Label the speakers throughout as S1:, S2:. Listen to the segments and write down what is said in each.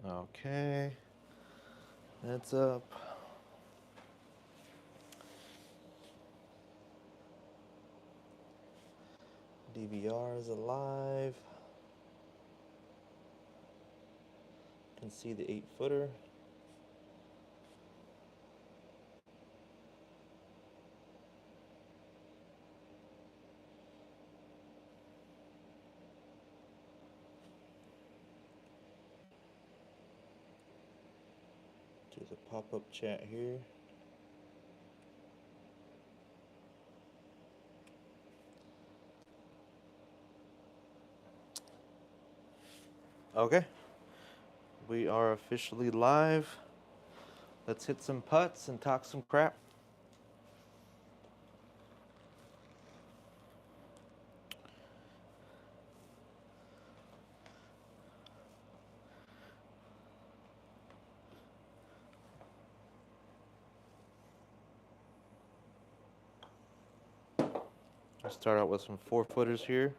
S1: Okay, that's up. DVR is alive. You can see the 8-footer. Do the pop-up chat here. Okay, we are officially live. Let's hit some putts and talk some crap. I'll start out with some 4-footers here.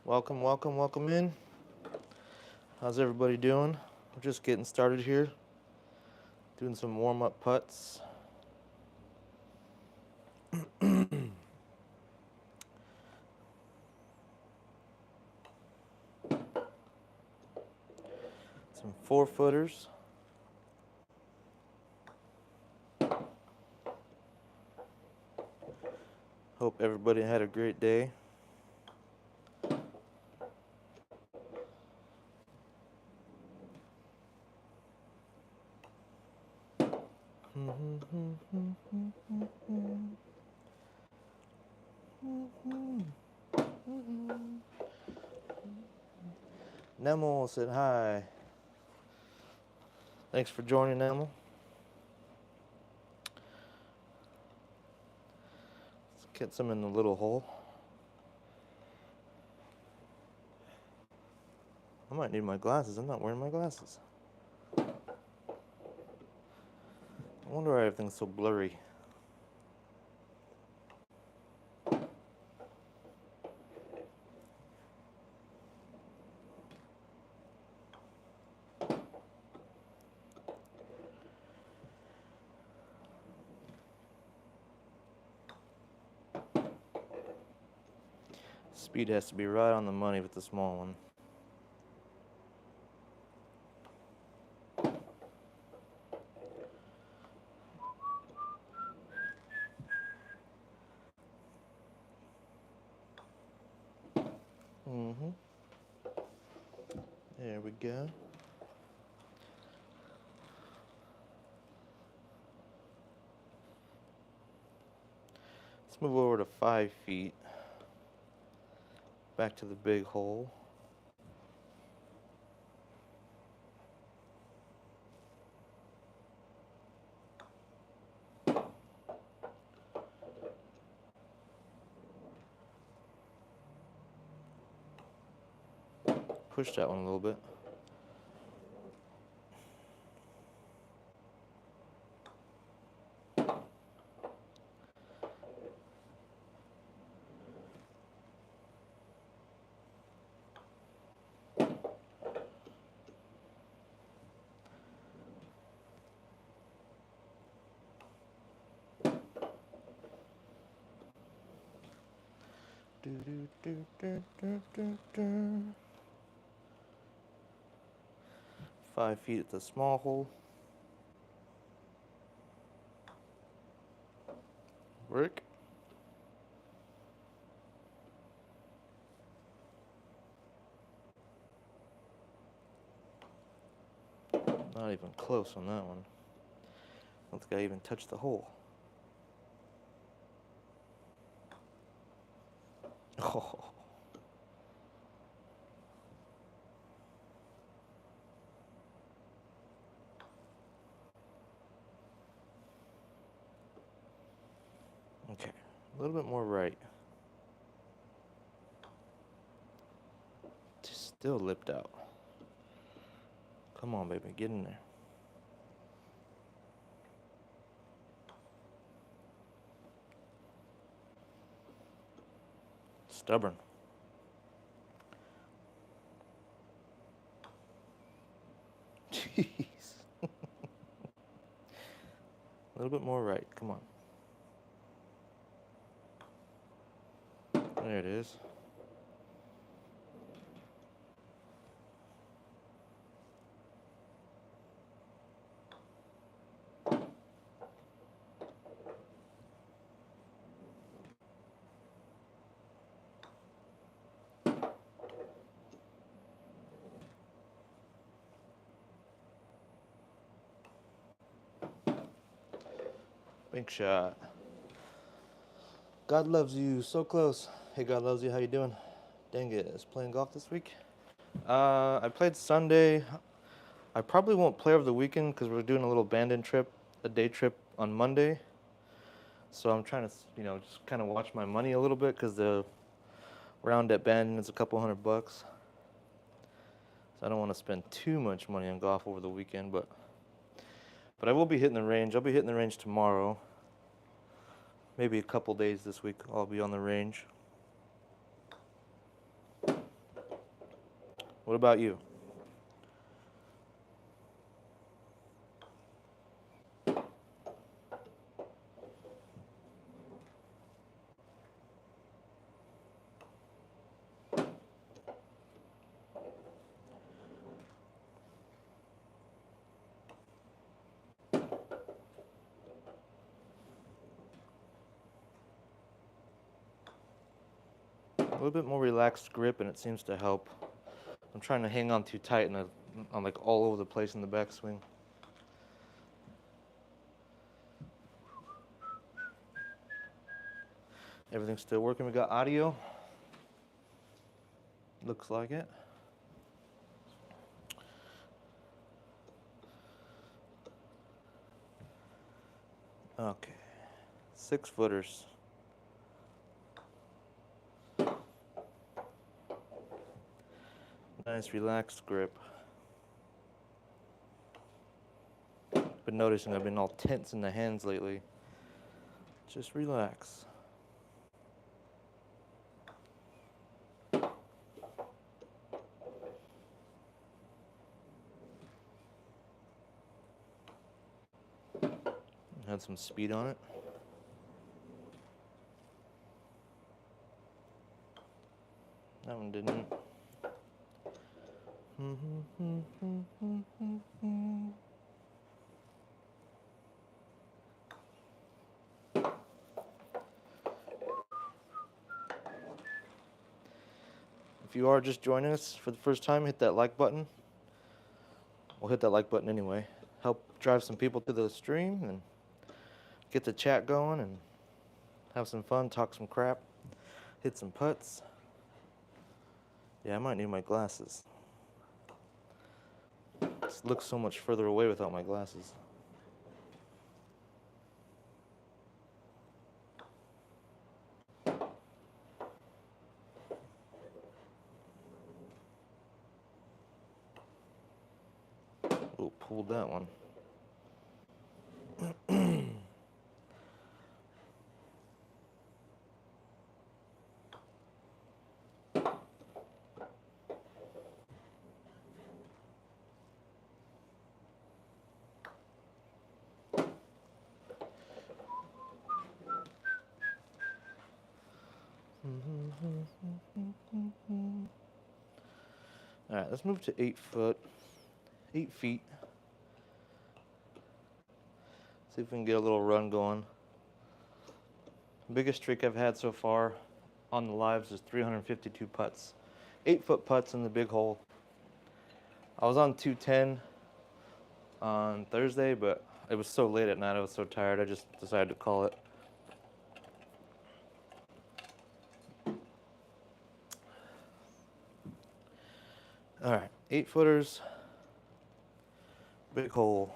S1: Welcome, welcome, welcome in. How's everybody doing? We're just getting started here. Doing some warm-up putts. Some 4-footers. Hope everybody had a great day. Nemo said hi. Thanks for joining, Nemo. Let's get some in the little hole. I might need my glasses. I'm not wearing my glasses. I wonder why everything's so blurry. Speed has to be right on the money with the small one. There we go. Let's move over to 5 feet. Back to the big hole. Push that one a little bit. 5 feet at the small hole. Work. Not even close on that one. I don't think I even touched the hole. Oh. Okay, a little bit more right. Just still lipped out. Come on, baby, get in there. Stubborn. Jeez. A little bit more right, come on. There it is. Big shot. God loves you, so close. Hey, God loves you, how you doing? Dang it, is playing golf this week? I played Sunday. I probably won't play over the weekend because we're doing a little Bandon trip, a day trip on Monday. So I'm trying to, just kind of watch my money a little bit because the round at Bandon is a couple $100. So I don't want to spend too much money on golf over the weekend, but I will be hitting the range. I'll be hitting the range tomorrow. Maybe a couple days this week I'll be on the range. What about you? A little bit more relaxed grip and it seems to help. I'm trying to hang on too tight and I'm like all over the place in the backswing. Everything's still working. We got audio. Looks like it. Okay. 6 footers. Nice relaxed grip. Been noticing I've been all tense in the hands lately. Just relax. Had some speed on it. That one didn't. If you are just joining us for the first time, hit that like button. We'll hit that like button anyway. Help drive some people to the stream and get the chat going and have some fun, talk some crap, hit some putts. Yeah, I might need my glasses. It looks so much further away without my glasses. Oh, pulled that one. All right, let's move to 8 feet. See if we can get a little run going. Biggest streak I've had so far on the lives is 352 putts. 8-foot putts in the big hole. I was on 210 on Thursday, but it was so late at night, I was so tired, I just decided to call it. All right, 8-footers, big hole.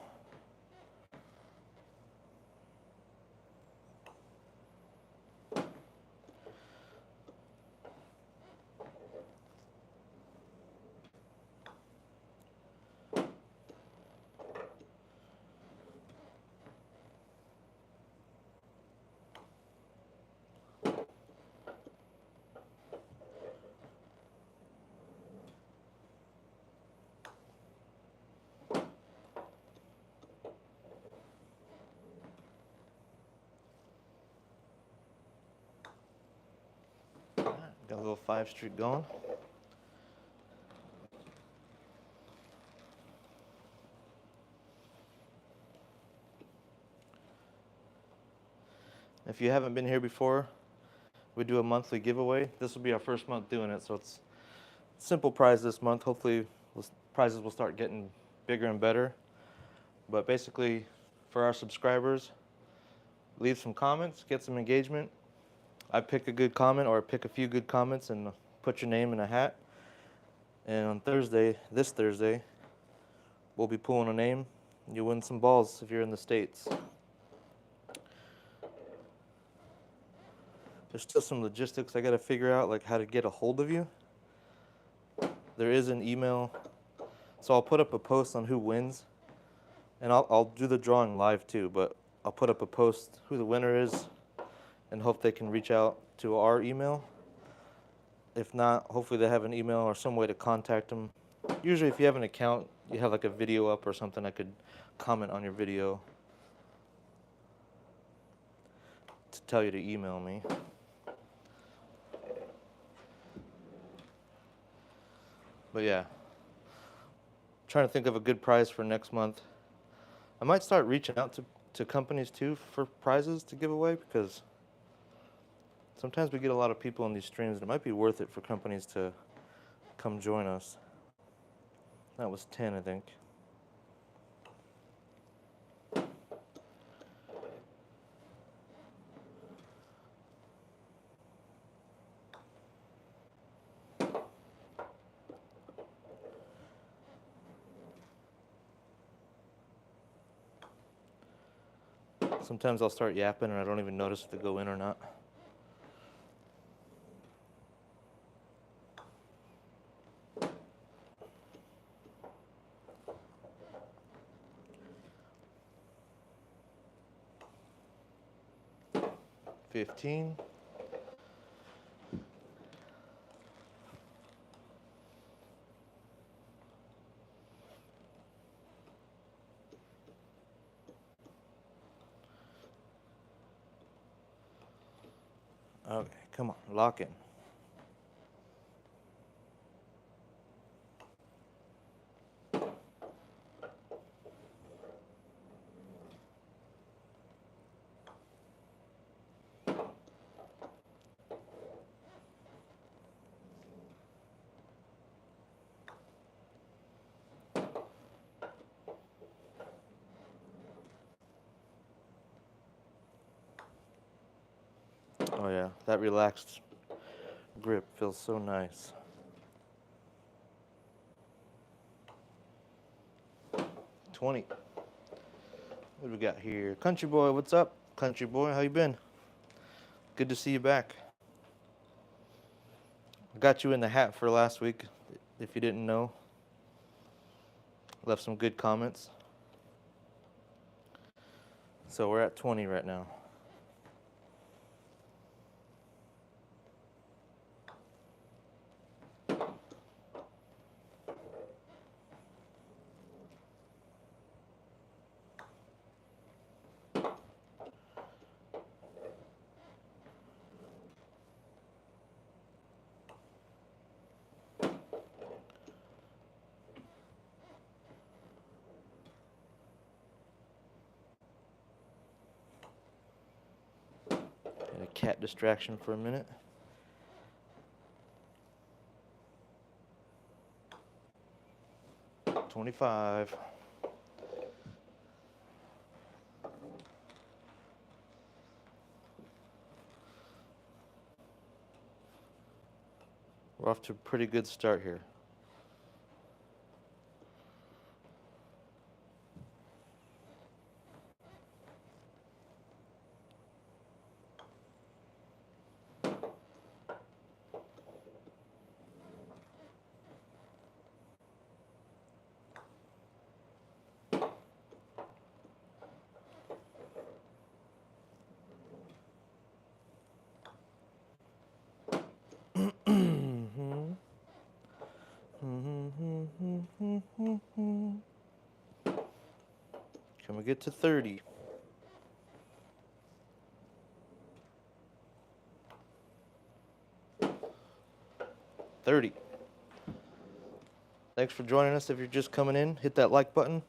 S1: Got a little 5 streak going. If you haven't been here before, we do a monthly giveaway. This will be our first month doing it, so it's simple prize this month. Hopefully prizes will start getting bigger and better. But basically, for our subscribers, leave some comments, get some engagement. I pick a good comment or pick a few good comments and put your name in a hat. And on this Thursday, we'll be pulling a name. You win some balls if you're in the States. There's still some logistics I gotta figure out, like how to get a hold of you. There is an email, so I'll put up a post on who wins, and I'll do the drawing live too, but I'll put up a post who the winner is and hope they can reach out to our email. If not, hopefully they have an email or some way to contact them. Usually if you have an account, you have like a video up or something, I could comment on your video to tell you to email me. But yeah, trying to think of a good prize for next month. I might start reaching out to companies too for prizes to give away, because sometimes we get a lot of people on these streams and it might be worth it for companies to come join us. That was 10, I think. Sometimes I'll start yapping and I don't even notice if they go in or not. $15. Okay, come on, lock in. Oh yeah, that relaxed grip feels so nice. 20. What do we got here? Country boy, what's up? Country boy, how you been? Good to see you back. I got you in the hat for last week, if you didn't know. Left some good comments. So we're at 20 right now. cat distraction for a minute. $25. We're off to a pretty good start here. Can we get to 30? $30. Thanks for joining us. If you're just coming in, hit that like button.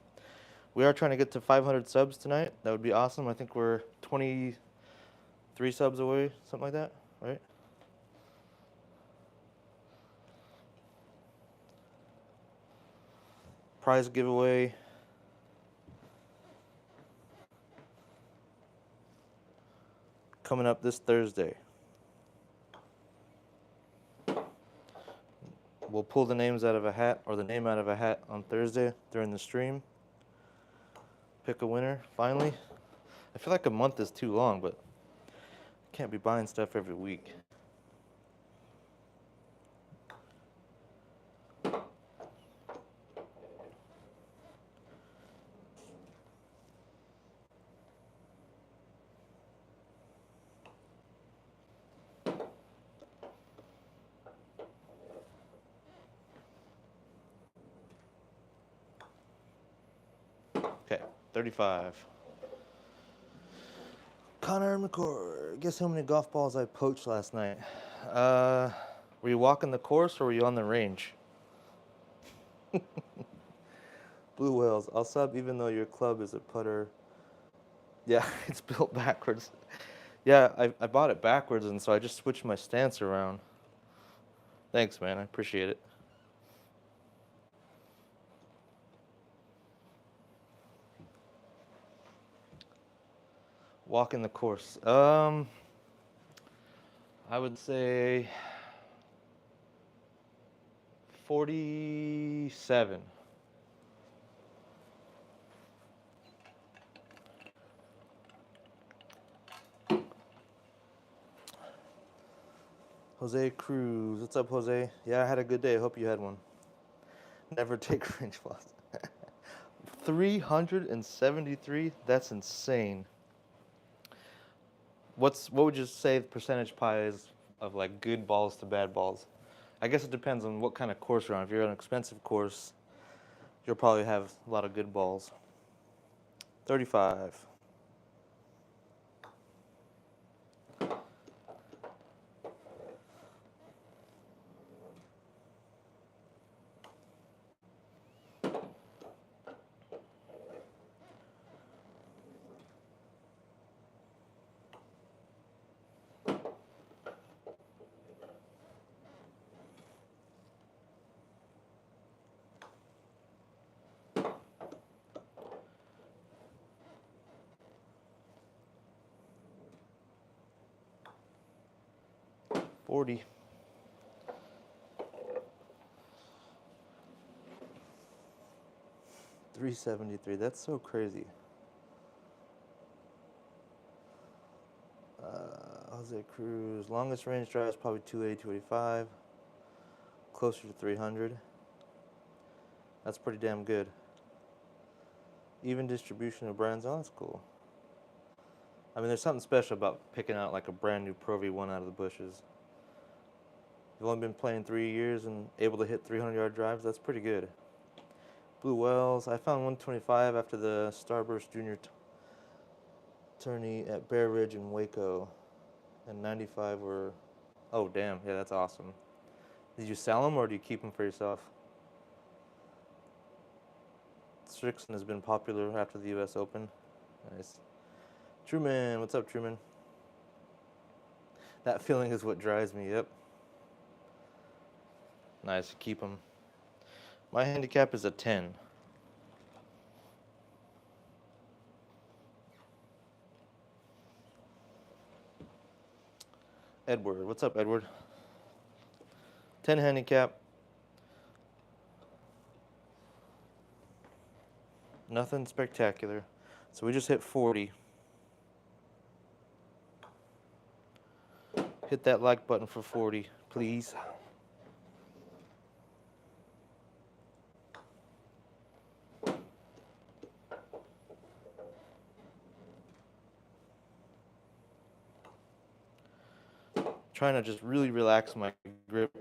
S1: We are trying to get to 500 subs tonight. That would be awesome. I think we're 23 subs away, something like that, right? Prize giveaway. Coming up this Thursday. We'll pull the names out of a hat, or the name out of a hat, on Thursday during the stream. Pick a winner, finally. I feel like a month is too long, but I can't be buying stuff every week. Okay, 35. Connor McCord, guess how many golf balls I poached last night? Were you walking the course or were you on the range? Blue Whales, I'll sub even though your club is a putter. Yeah, it's built backwards. Yeah, I bought it backwards, and so I just switched my stance around. Thanks, man. I appreciate it. Walking the course. I would say 47. Jose Cruz. What's up, Jose? Yeah, I had a good day. I hope you had one. Never take range balls. 373? That's insane. What would you say the percentage pie is of like good balls to bad balls? I guess it depends on what kind of course you're on. If you're on an expensive course, you'll probably have a lot of good balls. 35. $40. $373. That's so crazy. Jose Cruz. Longest range drive is probably 280, 285. Closer to 300. That's pretty damn good. Even distribution of brands. Oh, that's cool. I mean, there's something special about picking out like a brand new Pro V1 out of the bushes. You've only been playing 3 years and able to hit 300-yard drives. That's pretty good. Blue Wells. I found 125 after the Starburst Junior tourney at Bear Ridge and Waco. And 95 were... Oh, damn. Yeah, that's awesome. Did you sell them or do you keep them for yourself? Strixon has been popular after the U.S. Open. Nice. Truman. What's up, Truman? That feeling is what drives me. Yep. Nice. Keep them. My handicap is a 10. Edward. What's up, Edward? 10 handicap. Nothing spectacular. So we just hit 40. Hit that like button for 40, please. Trying to just really relax my grip.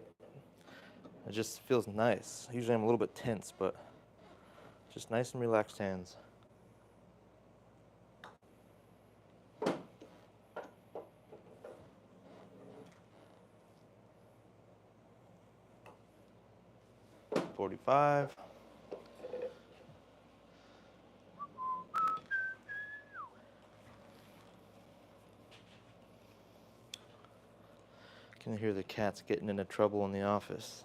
S1: It just feels nice. Usually I'm a little bit tense, but just nice and relaxed hands. $45. Can hear the cats getting into trouble in the office.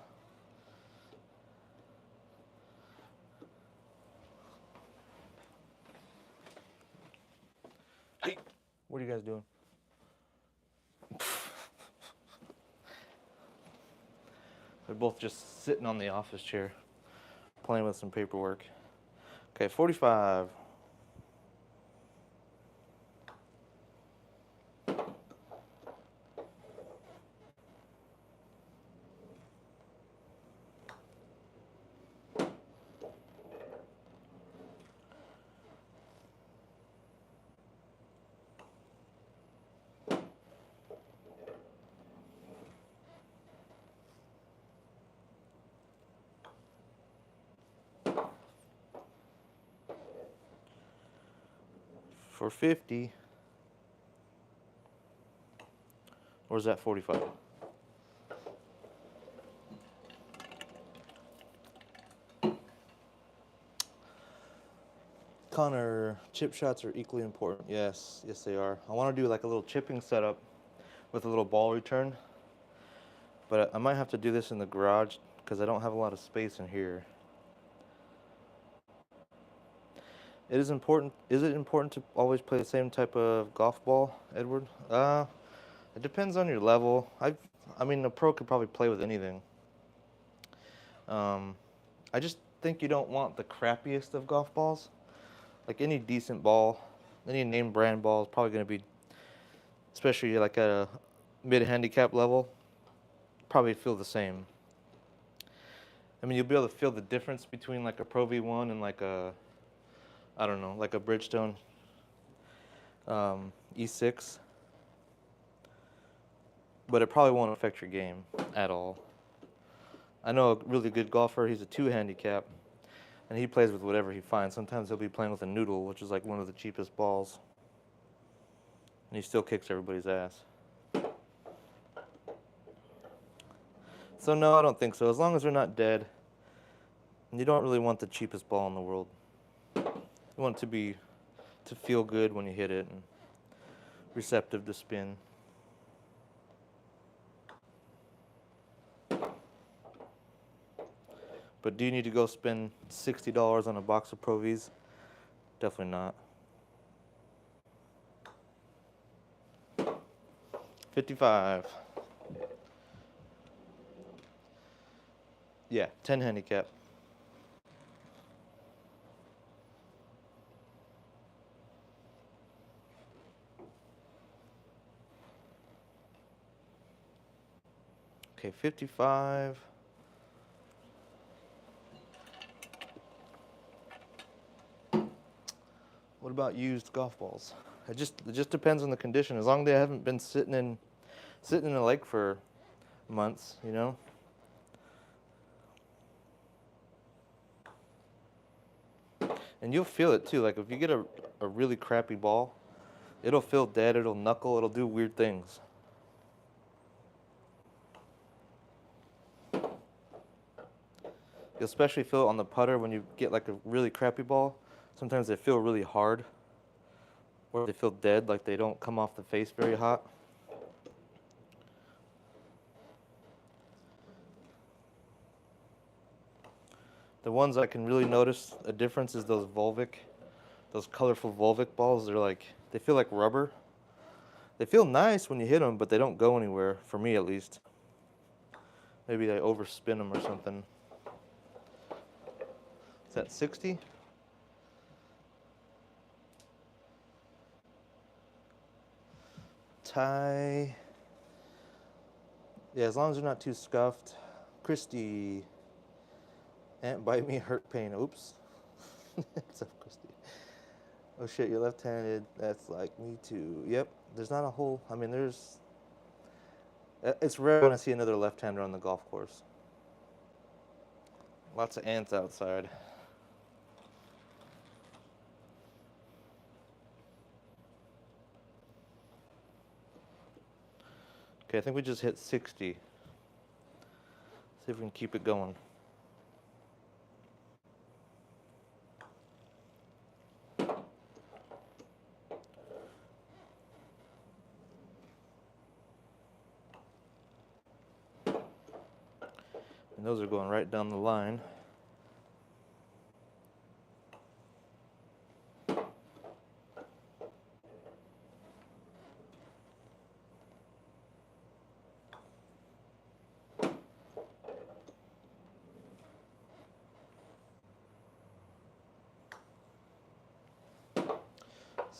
S1: Hey, what are you guys doing? They're both just sitting on the office chair, playing with some paperwork. Okay, 45. For 50. Or is that 45? Connor, chip shots are equally important. Yes, yes they are. I want to do like a little chipping setup with a little ball return. But I might have to do this in the garage because I don't have a lot of space in here. It is important. Is it important to always play the same type of golf ball, Edward? It depends on your level. I mean, a pro could probably play with anything. I just think you don't want the crappiest of golf balls. Like any decent ball, any name brand ball is probably going to be, especially like at a mid-handicap level, probably feel the same. I mean, you'll be able to feel the difference between like a Pro V1 and like a, I don't know, like a Bridgestone E6. But it probably won't affect your game at all. I know a really good golfer, he's a 2 handicap, and he plays with whatever he finds. Sometimes he'll be playing with a noodle, which is like one of the cheapest balls. And he still kicks everybody's ass. So no, I don't think so. As long as they're not dead, and you don't really want the cheapest ball in the world. You want it to feel good when you hit it and receptive to spin. But do you need to go spend $60 on a box of Pro Vs? Definitely not. 55. Yeah, 10 handicap. Okay, 55. What about used golf balls? It just depends on the condition. As long as they haven't been sitting in the lake for months, you know. And you'll feel it too. Like if you get a really crappy ball, it'll feel dead, it'll knuckle, it'll do weird things. You'll especially feel it on the putter when you get like a really crappy ball. Sometimes they feel really hard, or they feel dead, like they don't come off the face very hot. The ones I can really notice a difference is those colorful Volvic balls. They feel like rubber. They feel nice when you hit them, but they don't go anywhere, for me at least. Maybe I overspin them or something. Is that 60? Tie. Yeah, as long as they're not too scuffed. Christy. Ant bite me, hurt pain. Oops. What's up, Christy? Oh shit, you're left-handed. That's like me too. Yep. There's not a whole. I mean, there's. It's rare when I see another left-hander on the golf course. Lots of ants outside. Okay, I think we just hit 60. See if we can keep it going. And those are going right down the line.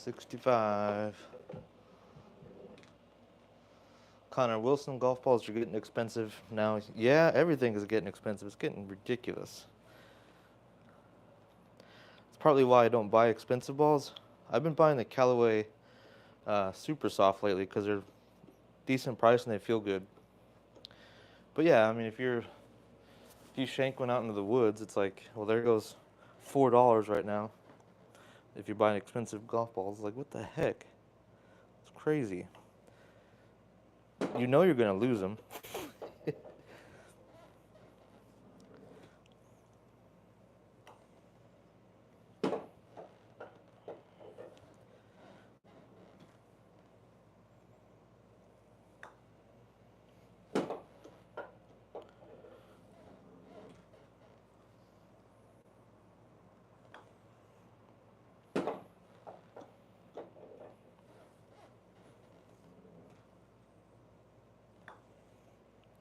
S1: $65. Connor Wilson, golf balls are getting expensive now. Yeah, everything is getting expensive. It's getting ridiculous. It's partly why I don't buy expensive balls. I've been buying the Callaway Super Soft lately because they're decent price and they feel good. But yeah, I mean, if you shank one out into the woods, it's like, well, there goes $4 right now. If you're buying expensive golf balls, like, what the heck? It's crazy. You know you're gonna lose them.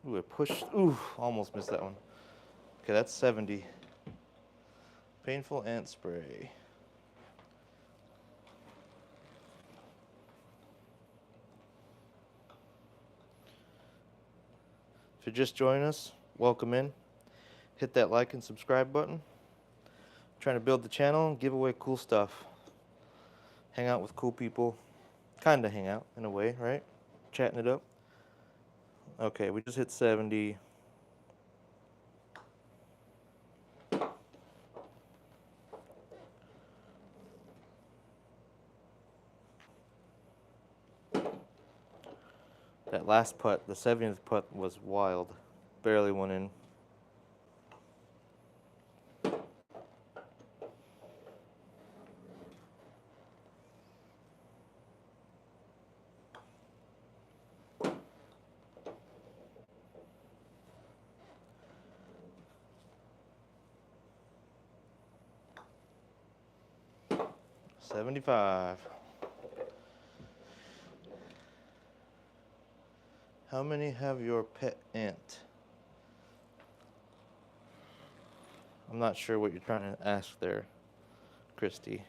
S1: Ooh, I pushed. Ooh, almost missed that one. Okay, that's 70. Painful ant spray. If you're just joining us, welcome in. Hit that like and subscribe button. Trying to build the channel and give away cool stuff. Hang out with cool people. Kinda hang out in a way, right? Chatting it up. Okay, we just hit 70. That last putt, the 70th putt, was wild. Barely went in. $75. How many have your pet ant? I'm not sure what you're trying to ask there, Christy.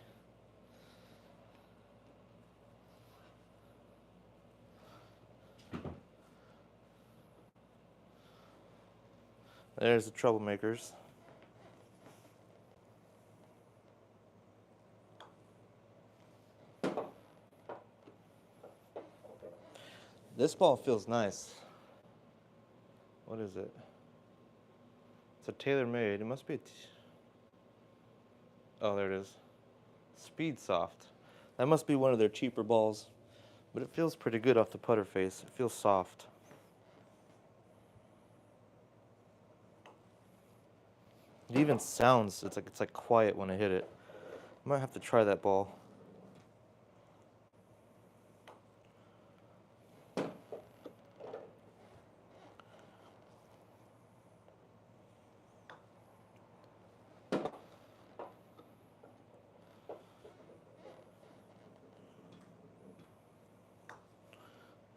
S1: There's the troublemakers. This ball feels nice. What is it? It's a TaylorMade. It must be oh, there it is. Speed Soft. That must be one of their cheaper balls. But it feels pretty good off the putter face. It feels soft. It even sounds, it's like quiet when I hit it. I might have to try that ball.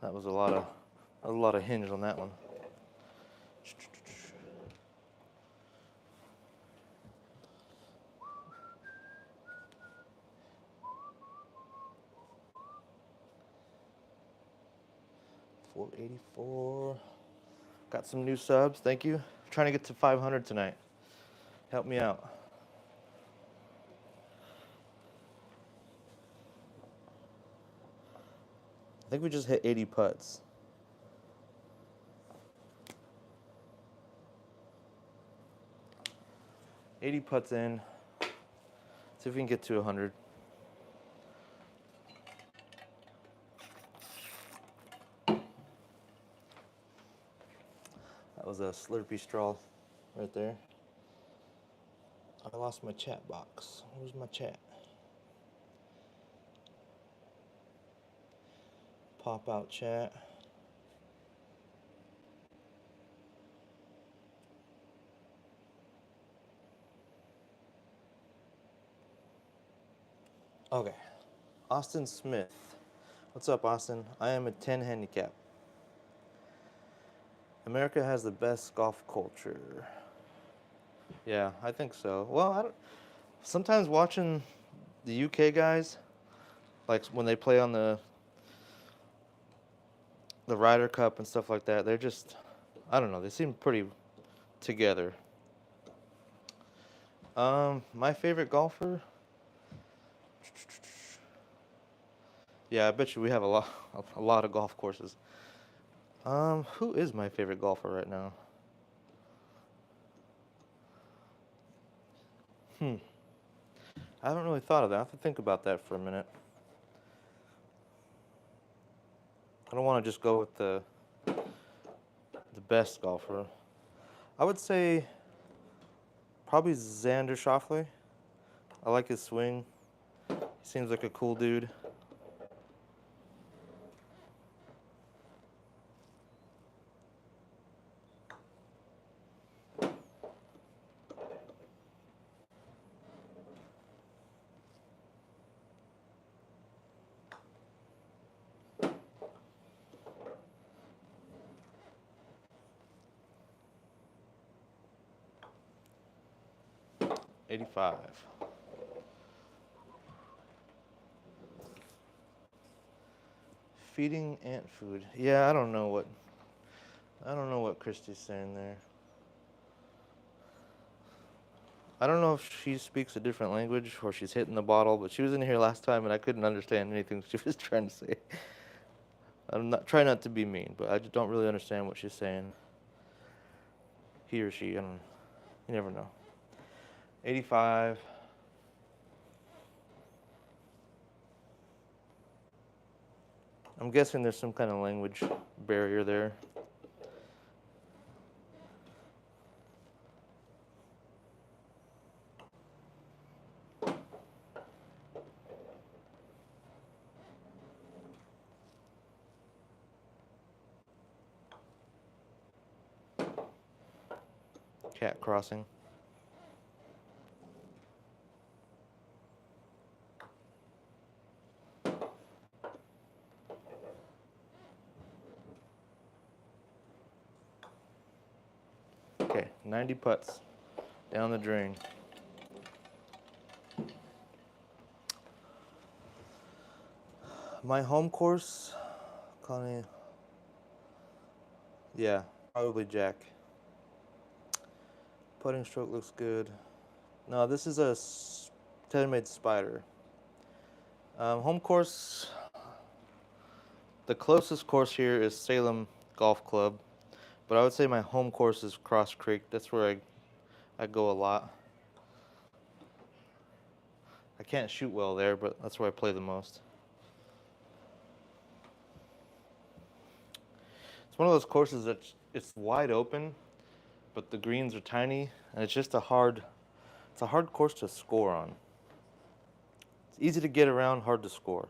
S1: That was a lot of hinge on that one. $484. Got some new subs. Thank you. Trying to get to 500 tonight. Help me out. I think we just hit 80 putts. $80 putts in. See if we can get to 100. That was a Slurpee straw right there. I lost my chat box. Where's my chat? Pop out chat. Okay. Austin Smith. What's up, Austin? I am a 10 handicap. America has the best golf culture. Yeah, I think so. Well, sometimes watching the UK guys, like when they play on the Ryder Cup and stuff like that, they're just, I don't know, they seem pretty together. My favorite golfer? Yeah, I bet you we have a lot of golf courses. Who is my favorite golfer right now? I haven't really thought of that. I have to think about that for a minute. I don't want to just go with the best golfer. I would say probably Xander Schauffele. I like his swing. He seems like a cool dude. $85. Feeding ant food. Yeah, I don't know what Christy's saying there. I don't know if she speaks a different language or she's hitting the bottle, but she was in here last time and I couldn't understand anything she was trying to say. I'm not trying not to be mean, but I just don't really understand what she's saying. He or she, I don't know. You never know. 85. I'm guessing there's some kind of language barrier there. Cat crossing. Okay, 90 putts down the drain. My home course, Connie. Yeah, probably Jack. Putting stroke looks good. No, this is a tailor-made Spider. Home course. The closest course here is Salem Golf Club, but I would say my home course is Cross Creek. That's where I go a lot. I can't shoot well there, but that's where I play the most. It's one of those courses that it's wide open, but the greens are tiny, and it's just a hard course to score on. It's easy to get around, hard to score.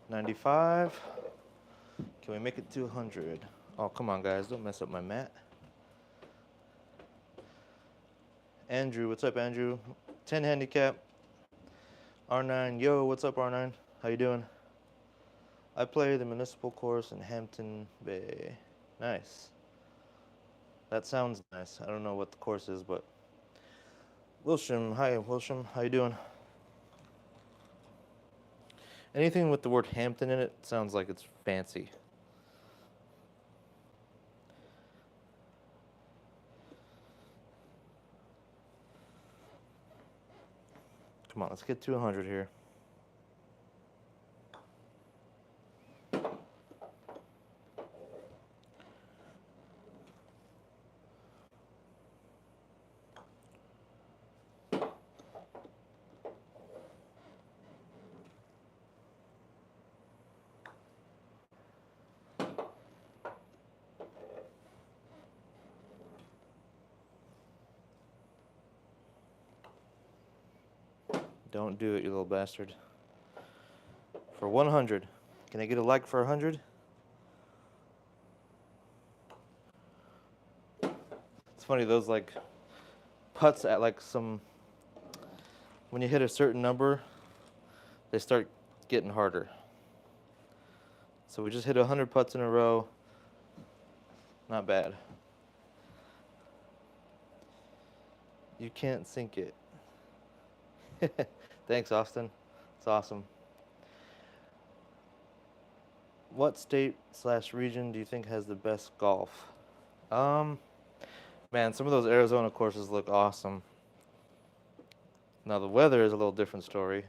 S1: 95. Can we make it to 100? Oh, come on, guys. Don't mess up my mat. Andrew, what's up, Andrew? 10 handicap. R9, yo, what's up, R9? How you doing? I play the municipal course in Hampton Bay. Nice. That sounds nice. I don't know what the course is, but Wilsham, hi, Wilsham. How you doing? Anything with the word Hampton in it sounds like it's fancy. Come on, let's get to 100 here. Don't do it, you little bastard. For 100. Can I get a like for 100? It's funny, those like putts at like some, when you hit a certain number, they start getting harder. So we just hit 100 putts in a row. Not bad. You can't sink it. Thanks, Austin. It's awesome. What state/region do you think has the best golf? Man, some of those Arizona courses look awesome. Now the weather is a little different story.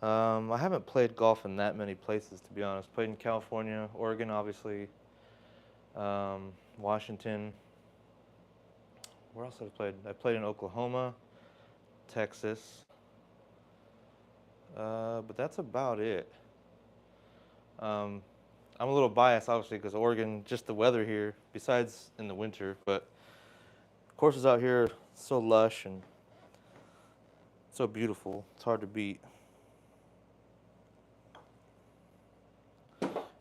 S1: I haven't played golf in that many places, to be honest. Played in California, Oregon, obviously, Washington. Where else have I played? I played in Oklahoma, Texas, but that's about it. I'm a little biased, obviously, because Oregon, just the weather here, besides in the winter, but courses out here are so lush and so beautiful. It's hard to beat.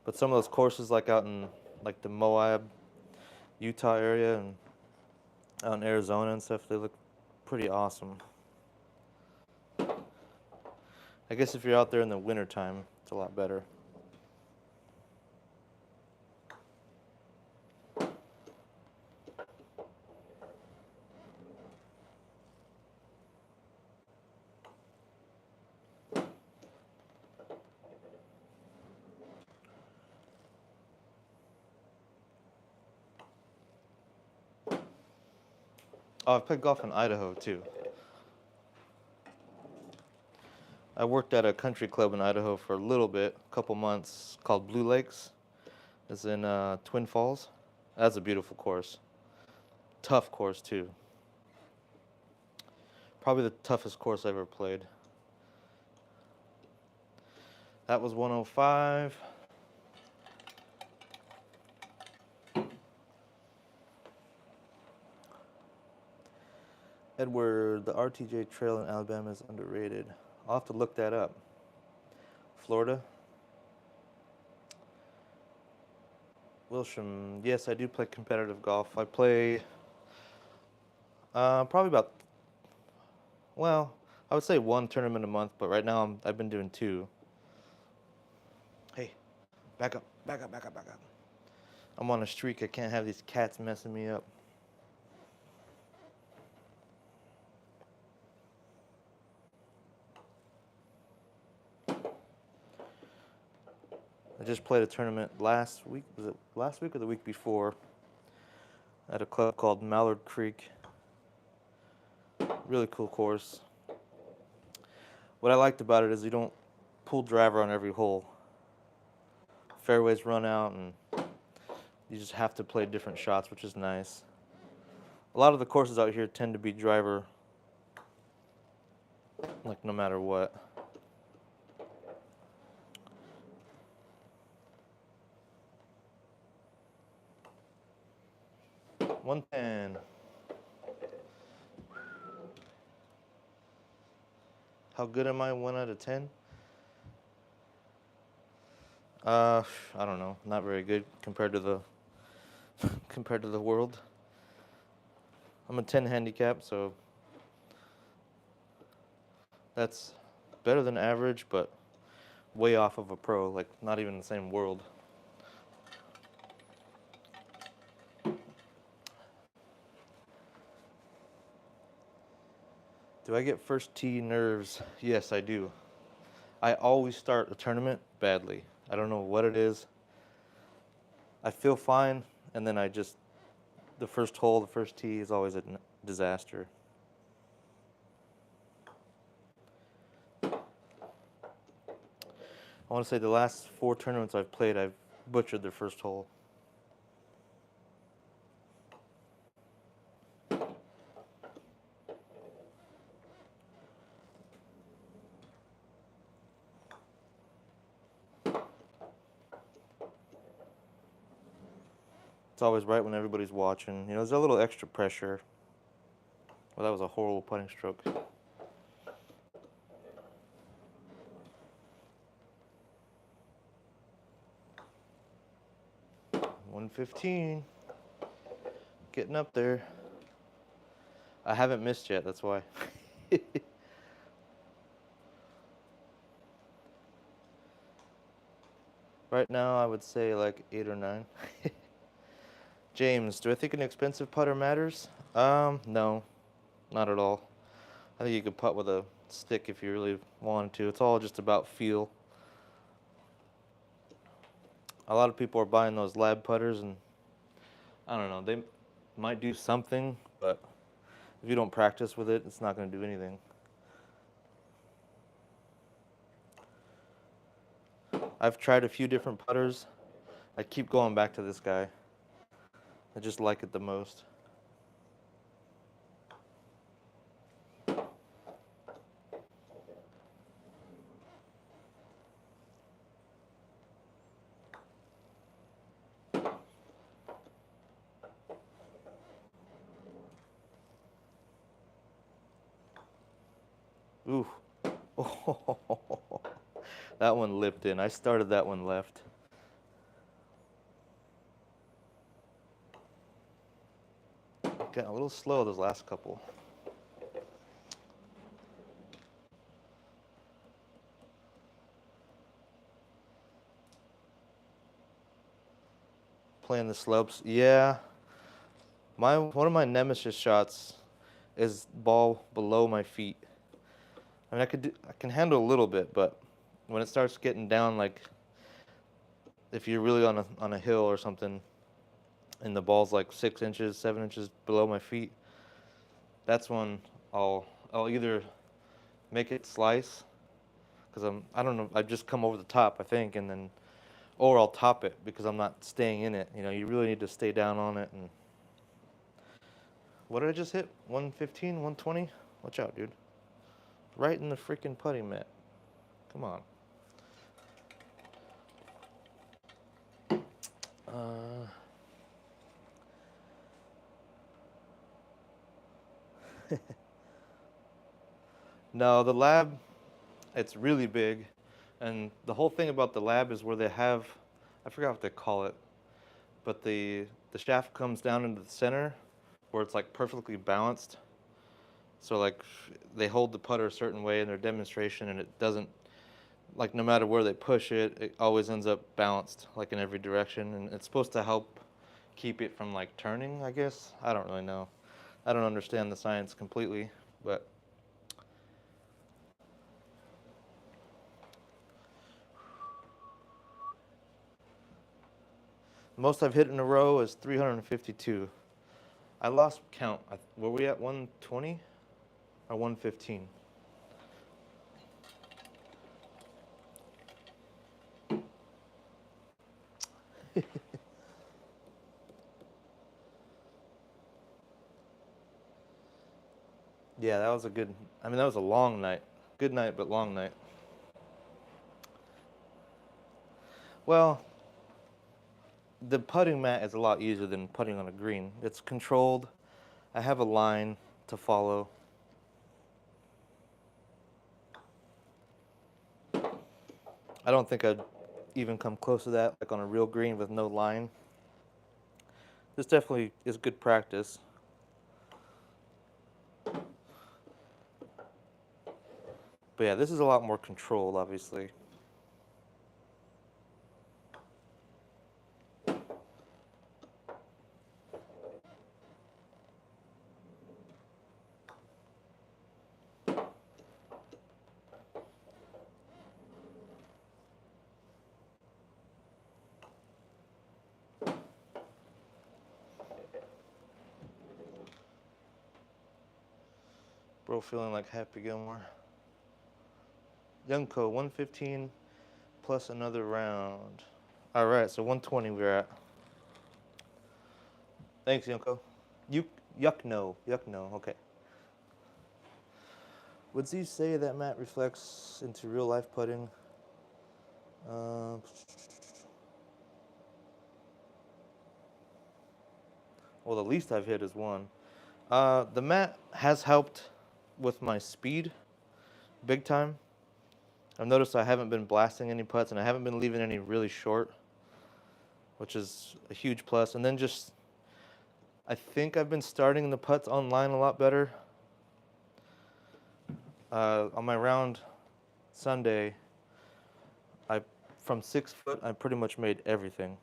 S1: But some of those courses, like out in like the Moab, Utah area, and out in Arizona and stuff, they look pretty awesome. I guess if you're out there in the wintertime, it's a lot better. Oh, I've played golf in Idaho too. I worked at a country club in Idaho for a little bit, a couple months, called Blue Lakes. It's in Twin Falls. That's a beautiful course. Tough course too. Probably the toughest course I ever played. That was 105. Edward, the RTJ Trail in Alabama is underrated. I'll have to look that up. Florida. Wilsham, yes, I do play competitive golf. I play probably about, well, I would say one tournament a month, but right now I've been doing two. Hey, back up, back up, back up, back up. I'm on a streak. I can't have these cats messing me up. I just played a tournament last week. Was it last week or the week before? At a club called Mallard Creek. Really cool course. What I liked about it is you don't pull driver on every hole. Fairways run out and you just have to play different shots, which is nice. A lot of the courses out here tend to be driver, like no matter what. $110. How good am I? 1 out of 10. I don't know. Not very good compared to the compared to the world. I'm a 10 handicap, so that's better than average, but way off of a pro. Like not even the same world. Do I get first tee nerves? Yes, I do. I always start a tournament badly. I don't know what it is. I feel fine, and then the first hole, the first tee is always a disaster. I want to say the last 4 tournaments I've played, I've butchered the first hole. It's always right when everybody's watching. You know, there's a little extra pressure. Well, that was a horrible putting stroke. 115. Getting up there. I haven't missed yet, that's why. Right now, I would say like 8 or 9. James, do I think an expensive putter matters? No, not at all. I think you could putt with a stick if you really wanted to. It's all just about feel. A lot of people are buying those lab putters, and I don't know, they might do something, but if you don't practice with it, it's not going to do anything. I've tried a few different putters. I keep going back to this guy. I just like it the most. Ooh. Oh, that one lipped in. I started that one left. Got a little slow those last couple. Playing the slopes. Yeah. One of my nemesis shots is ball below my feet. I mean, I can handle a little bit, but when it starts getting down, like if you're really on a hill or something, and the ball's like 6 inches, 7 inches below my feet, that's when I'll either make it slice because I don't know, I just come over the top, I think, and then or I'll top it because I'm not staying in it. You know, you really need to stay down on it. And what did I just hit? 115, 120? Watch out, dude. Right in the freaking putting mat. Come on. No, the lab, it's really big. And the whole thing about the lab is where they have, I forgot what they call it, but the shaft comes down into the center where it's like perfectly balanced. So like they hold the putter a certain way in their demonstration, and it doesn't, like no matter where they push it, it always ends up balanced like in every direction, and it's supposed to help keep it from like turning, I guess. I don't really know. I don't understand the science completely, but the most I've hit in a row is 352. I lost count. Were we at 120 or 115? Yeah, that was a good, I mean, that was a long night. Good night, but long night. Well, the putting mat is a lot easier than putting on a green. It's controlled. I have a line to follow. I don't think I'd even come close to that, like on a real green with no line. This definitely is good practice. But yeah, this is a lot more controlled, obviously. Bro feeling like Happy Gilmore. Youngco, 115 plus another round. All right, so 120 we're at. Thanks, Youngco. You, yuck no, okay. Would Z say that Matt reflects into real life putting? Well, the least I've hit is one. The mat has helped with my speed big time. I've noticed I haven't been blasting any putts and I haven't been leaving any really short, which is a huge plus. And then just, I think I've been starting the putts online a lot better. On my round Sunday, from 6 foot, I pretty much made everything,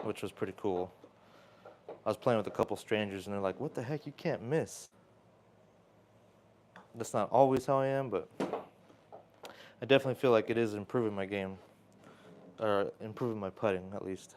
S1: which was pretty cool. I was playing with a couple strangers and they're like, what the heck, you can't miss. That's not always how I am, but I definitely feel like it is improving my game, or improving my putting at least.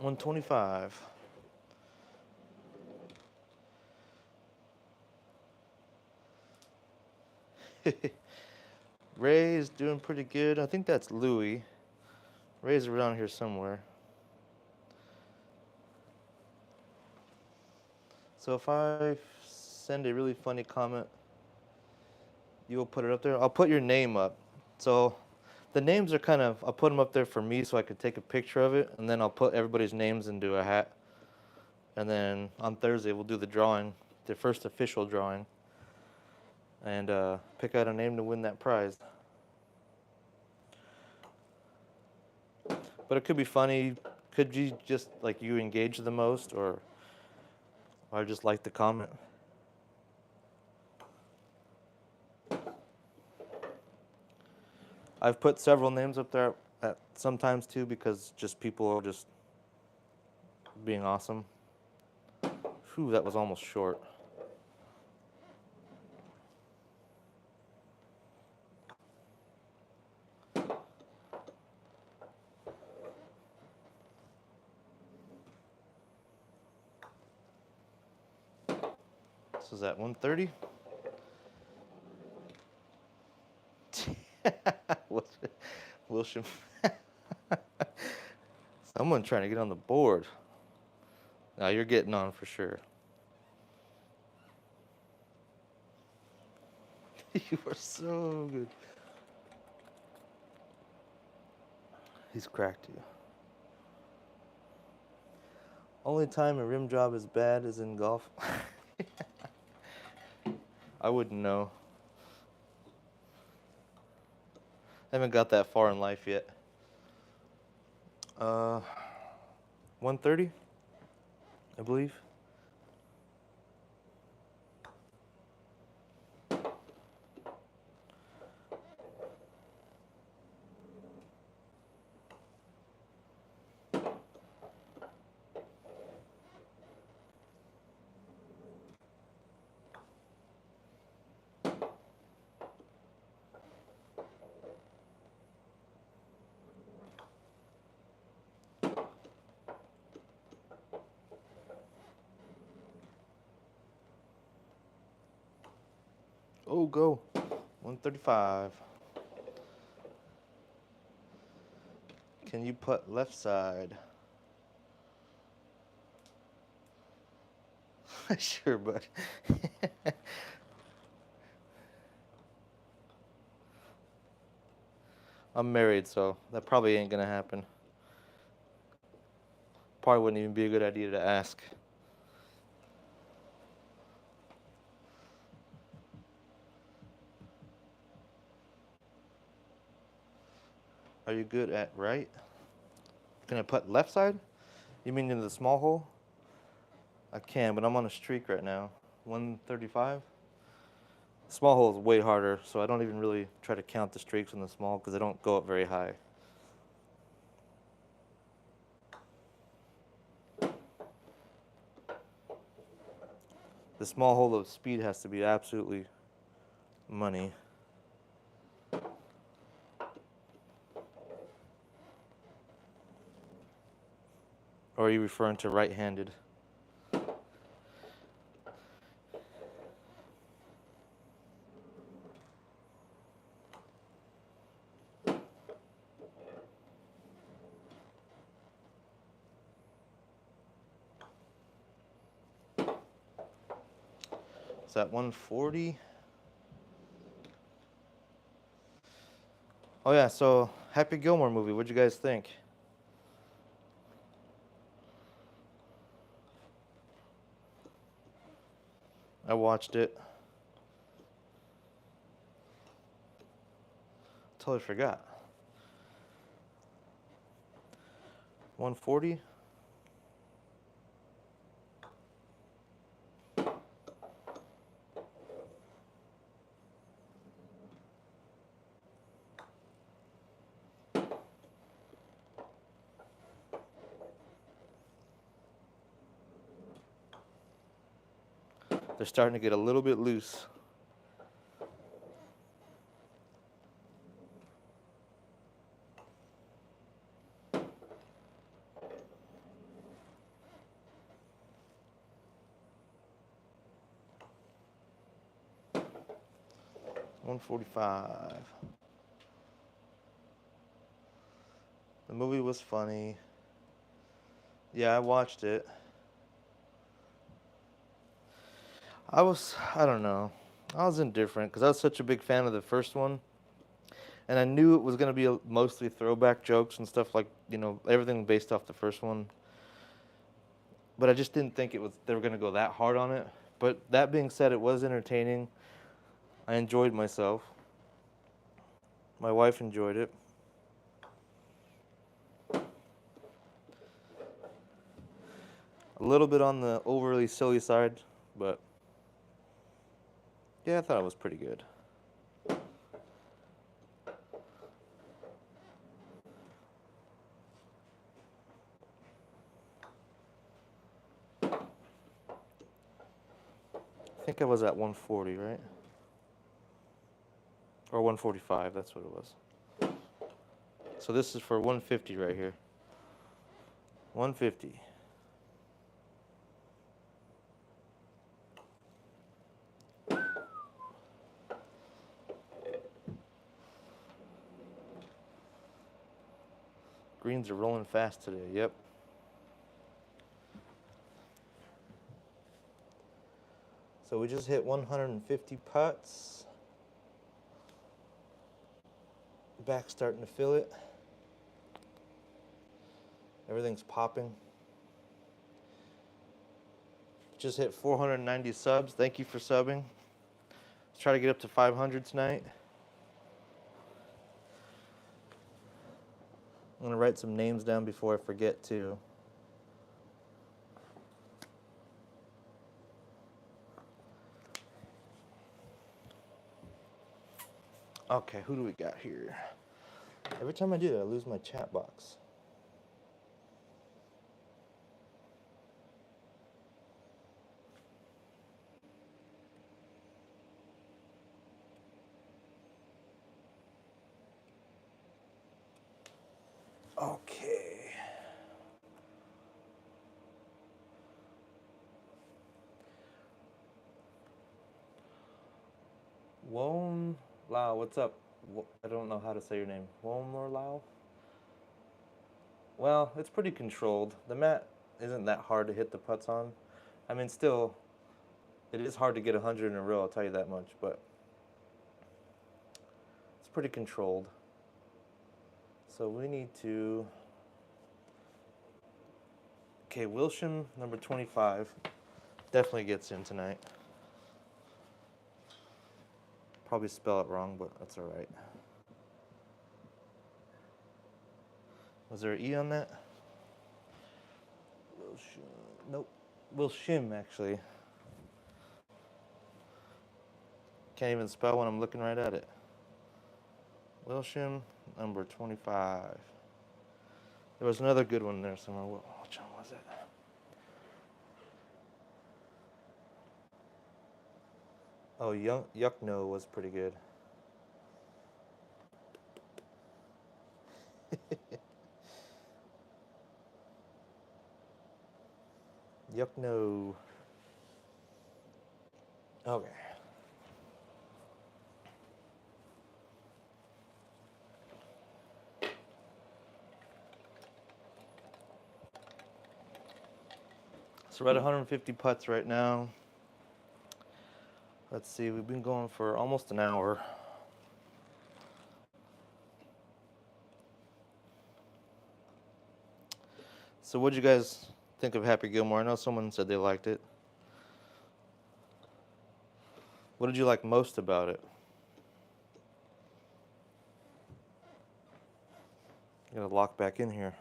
S1: $125. Ray's doing pretty good. I think that's Louis. Ray's around here somewhere. So if I send a really funny comment, you will put it up there? I'll put your name up. So the names are kind of, I'll put them up there for me so I can take a picture of it, and then I'll put everybody's names into a hat. And then on Thursday, we'll do the drawing, the first official drawing, and pick out a name to win that prize. But it could be funny. Could you just, like, you engage the most, or I just like the comment? I've put several names up there at sometimes too because just people are just being awesome. Whew, that was almost short. This is at 130. Wilsham. Someone trying to get on the board. Now you're getting on for sure. You are so good. He's cracked you. Only time a rim job is bad is in golf. I wouldn't know. I haven't got that far in life yet. 130, I believe. Oh, go. 135. Can you put left side? Sure, bud. I'm married, so that probably ain't gonna happen. Probably wouldn't even be a good idea to ask. Are you good at right? Can I putt left side? You mean into the small hole? I can, but I'm on a streak right now. 135. Small hole is way harder, so I don't even really try to count the streaks in the small because they don't go up very high. The small hole of speed has to be absolutely money. Or are you referring to right-handed? Is that 140? Oh yeah, so Happy Gilmore movie. What'd you guys think? I watched it. Totally forgot. 140? They're starting to get a little bit loose. $145. The movie was funny. Yeah, I watched it. I don't know. I was indifferent because I was such a big fan of the first one. And I knew it was going to be mostly throwback jokes and stuff like, everything based off the first one. But I just didn't think they were going to go that hard on it. But that being said, it was entertaining. I enjoyed myself. My wife enjoyed it. A little bit on the overly silly side, but yeah, I thought it was pretty good. I think I was at 140, right? Or 145, that's what it was. So this is for 150 right here. 150. Greens are rolling fast today, yep. So we just hit 150 putts. Back starting to feel it. Everything's popping. Just hit 490 subs. Thank you for subbing. Let's try to get up to 500 tonight. I'm going to write some names down before I forget to. Okay, who do we got here? Every time I do that, I lose my chat box. Okay. Wom Lao, what's up? I don't know how to say your name. Wom or Lao? Well, it's pretty controlled. The mat isn't that hard to hit the putts on. I mean, still, It is hard to get 100 in a row, I'll tell you that much, but it's pretty controlled. So we need to... Okay, Wilsham, number 25, definitely gets in tonight. Probably spell it wrong, but that's all right. Was there an E on that? Wilsham. Nope. Wilsham, actually. Can't even spell when I'm looking right at it. Wilsham, number 25. There was another good one there somewhere. Which one was it? Oh, Yuckno was pretty good. Yuckno. Okay. So we're at 150 putts right now. Let's see, we've been going for almost an hour. So what'd you guys think of Happy Gilmore? I know someone said they liked it. What did you like most about it? Gotta lock back in here.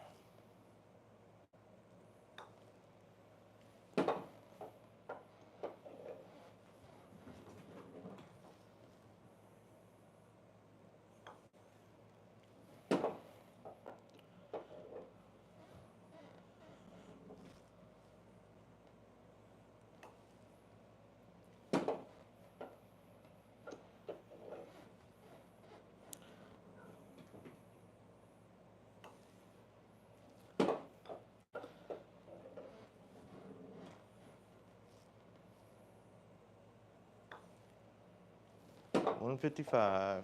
S1: $155.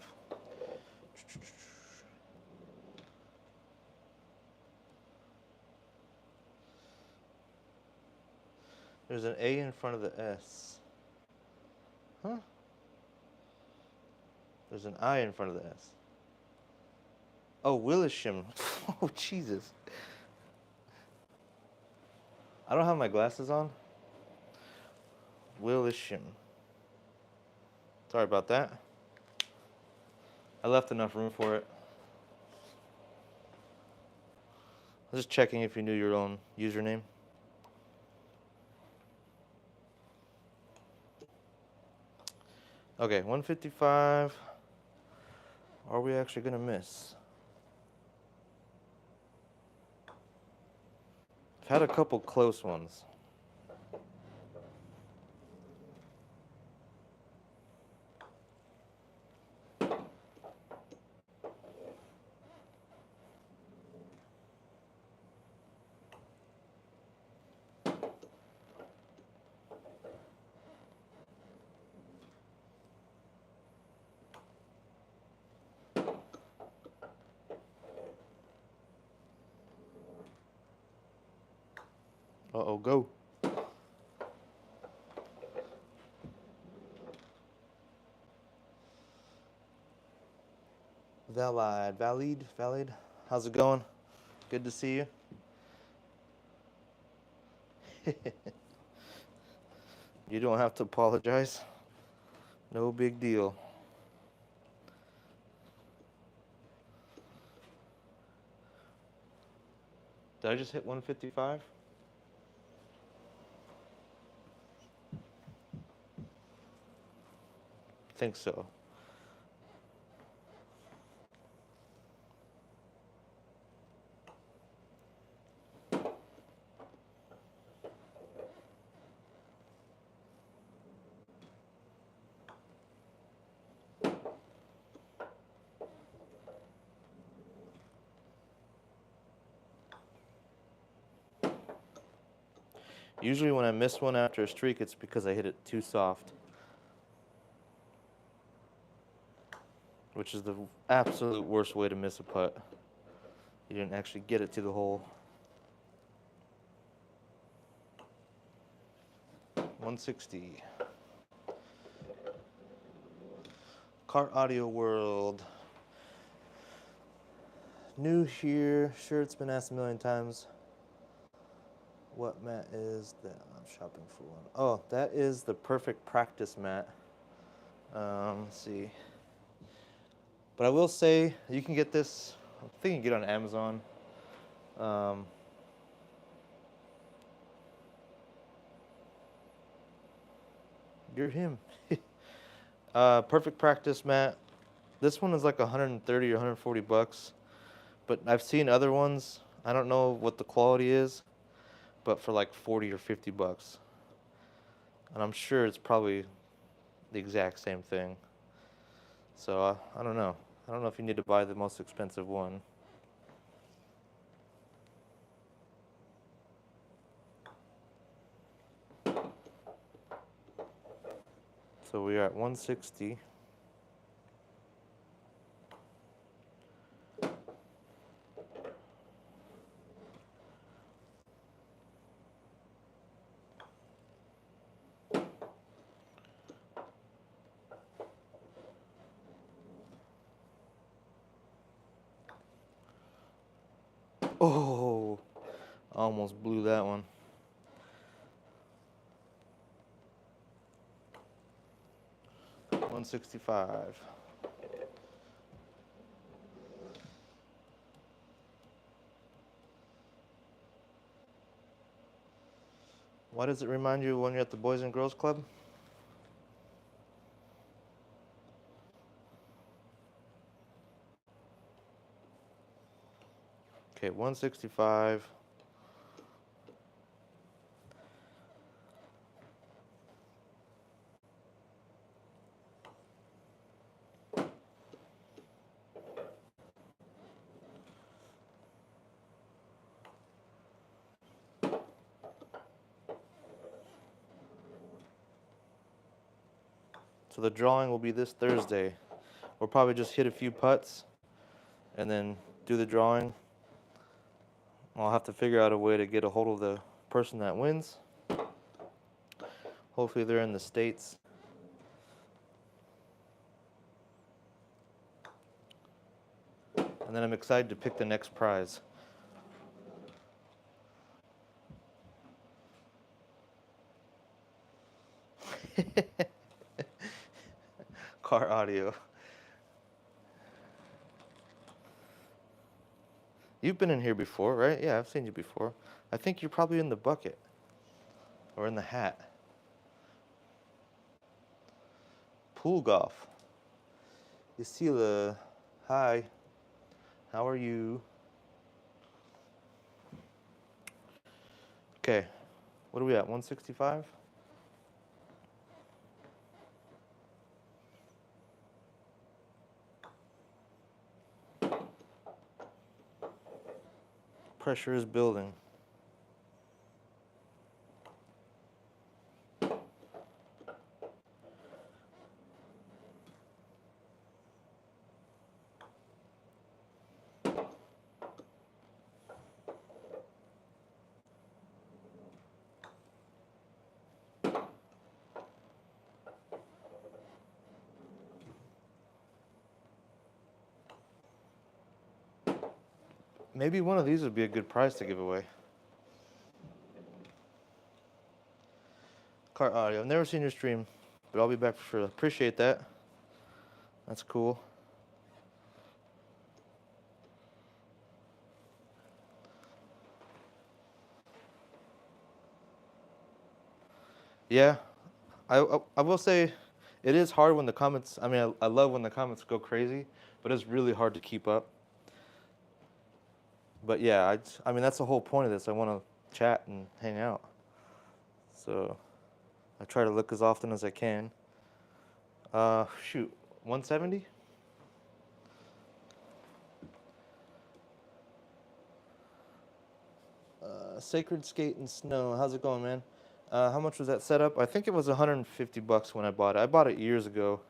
S1: There's an A in front of the S. Huh? There's an I in front of the S. Oh, Willisham. Oh, Jesus. I don't have my glasses on. Willisham. Sorry about that. I left enough room for it. I was just checking if you knew your own username. Okay, 155. Are we actually gonna miss? I've had a couple close ones. Uh-oh, go. Valid. How's it going? Good to see you. You don't have to apologize. No big deal. Did I just hit 155? I think so. Usually when I miss one after a streak, it's because I hit it too soft. Which is the absolute worst way to miss a putt. You didn't actually get it to the hole. 160. Car Audio World. New here. Sure, it's been asked a million times. What mat is that? I'm shopping for one. Oh, that is the perfect practice mat. Let's see. But I will say you can get this. I think you can get it on Amazon. You're him. Perfect practice mat. This one is like 130 or 140 bucks. But I've seen other ones. I don't know what the quality is, but for like 40 or 50 bucks. And I'm sure it's probably the exact same thing. So I don't know. I don't know if you need to buy the most expensive one. So we are at 160. Oh, I almost blew that one. $165. Why does it remind you when you're at the Boys and Girls Club? Okay, 165. So the drawing will be this Thursday. We'll probably just hit a few putts and then do the drawing. I'll have to figure out a way to get a hold of the person that wins. Hopefully they're in the States. And then I'm excited to pick the next prize. Car Audio. You've been in here before, right? Yeah, I've seen you before. I think you're probably in the bucket or in the hat. Pool golf. Yasila, hi. How are you? Okay, what are we at? 165? Pressure is building. Maybe one of these would be a good prize to give away. Car Audio. I've never seen your stream, but I'll be back for sure. Appreciate that. That's cool. Yeah, I will say it is hard when the comments, I mean, I love when the comments go crazy, but it's really hard to keep up. But yeah, I mean, that's the whole point of this. I want to chat and hang out. So I try to look as often as I can. Shoot, 170? Sacred Skate and Snow. How's it going, man? How much was that setup? I think it was 150 bucks when I bought it. I bought it years ago.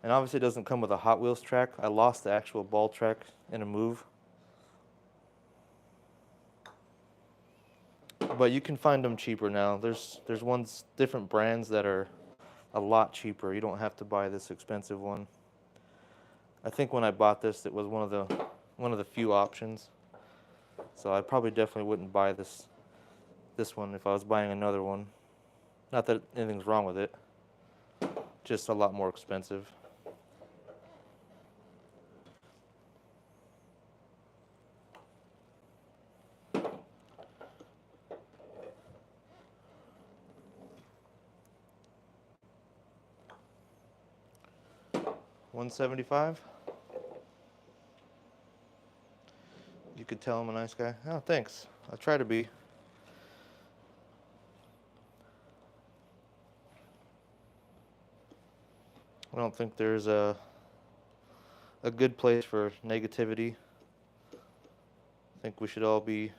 S1: And obviously it doesn't come with a Hot Wheels track. I lost the actual ball track in a move. But you can find them cheaper now. There's ones, different brands that are a lot cheaper. You don't have to buy this expensive one. I think when I bought this, it was one of the few options. So I probably definitely wouldn't buy this one if I was buying another one. Not that anything's wrong with it, just a lot more expensive. $175. You could tell I'm a nice guy. Oh, thanks. I try to be. I don't think there's a good place for negativity. I think we should all be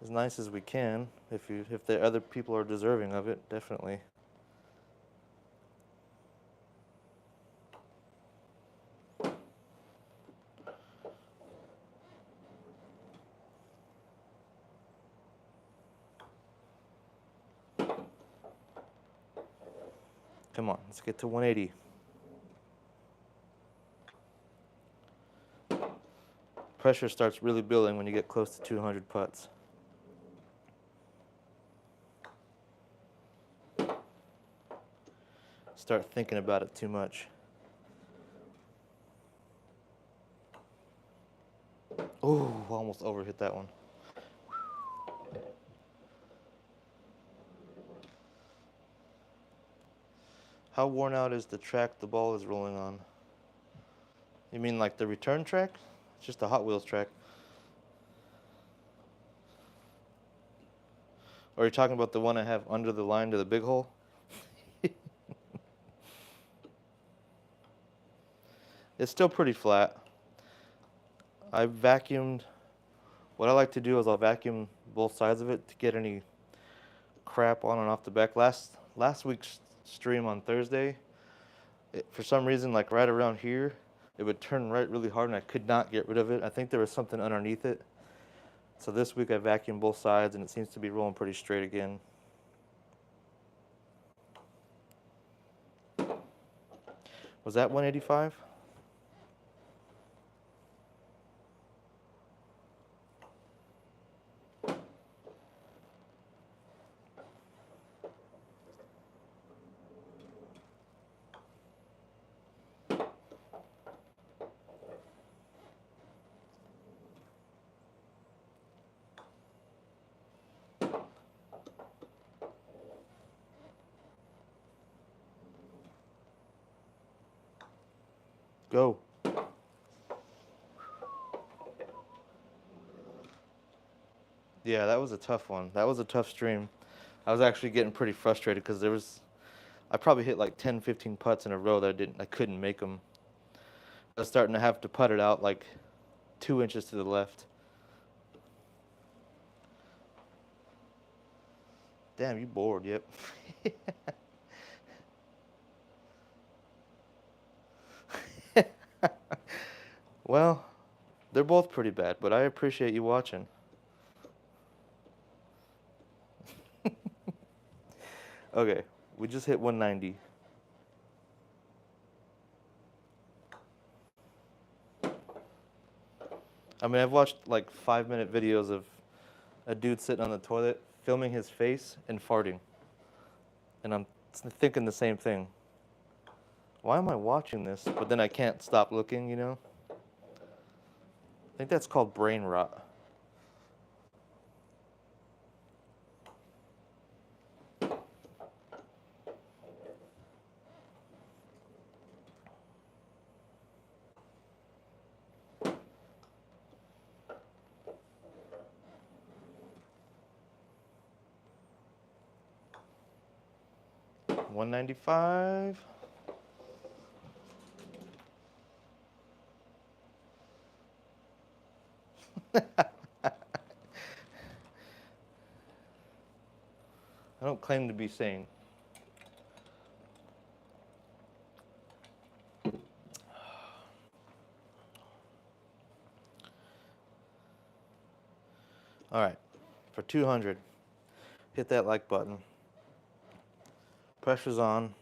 S1: as nice as we can. If the other people are deserving of it, definitely. Come on, let's get to 180. Pressure starts really building when you get close to 200 putts. Start thinking about it too much. Ooh, almost overhit that one. How worn out is the track the ball is rolling on? You mean like the return track? It's just a Hot Wheels track. Or are you talking about the one I have under the line to the big hole? It's still pretty flat. I vacuumed. What I like to do is I'll vacuum both sides of it to get any crap on and off the back. Last week's stream on Thursday, for some reason, like right around here, it would turn right really hard and I could not get rid of it. I think there was something underneath it. So this week I vacuumed both sides and it seems to be rolling pretty straight again. Was that 185? Go. Yeah, that was a tough one. That was a tough stream. I was actually getting pretty frustrated because I probably hit like 10, 15 putts in a row that I couldn't make them. I was starting to have to putt it out like 2 inches to the left. Damn, you bored, yep. Well, they're both pretty bad, but I appreciate you watching. Okay, we just hit 190. I mean, I've watched like 5-minute videos of a dude sitting on the toilet, filming his face and farting. And I'm thinking the same thing. Why am I watching this? But then I can't stop looking, you know? I think that's called brain rot. $195. I don't claim to be sane. All right, for 200, hit that like button. Pressure's on.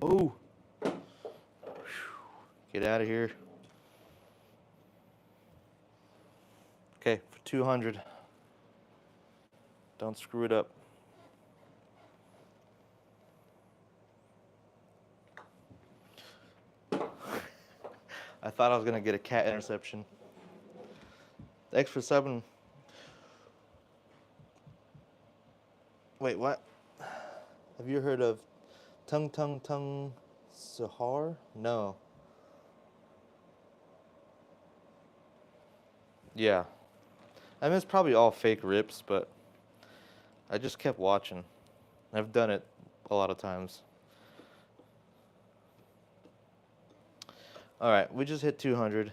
S1: Oh, get out of here. Okay, for 200. Don't screw it up. I thought I was going to get a cat interception. Thanks for subbing. Wait, what? Have you heard of Tung Sahar? No. Yeah. I mean, it's probably all fake rips, but I just kept watching. I've done it a lot of times. All right, we just hit 200.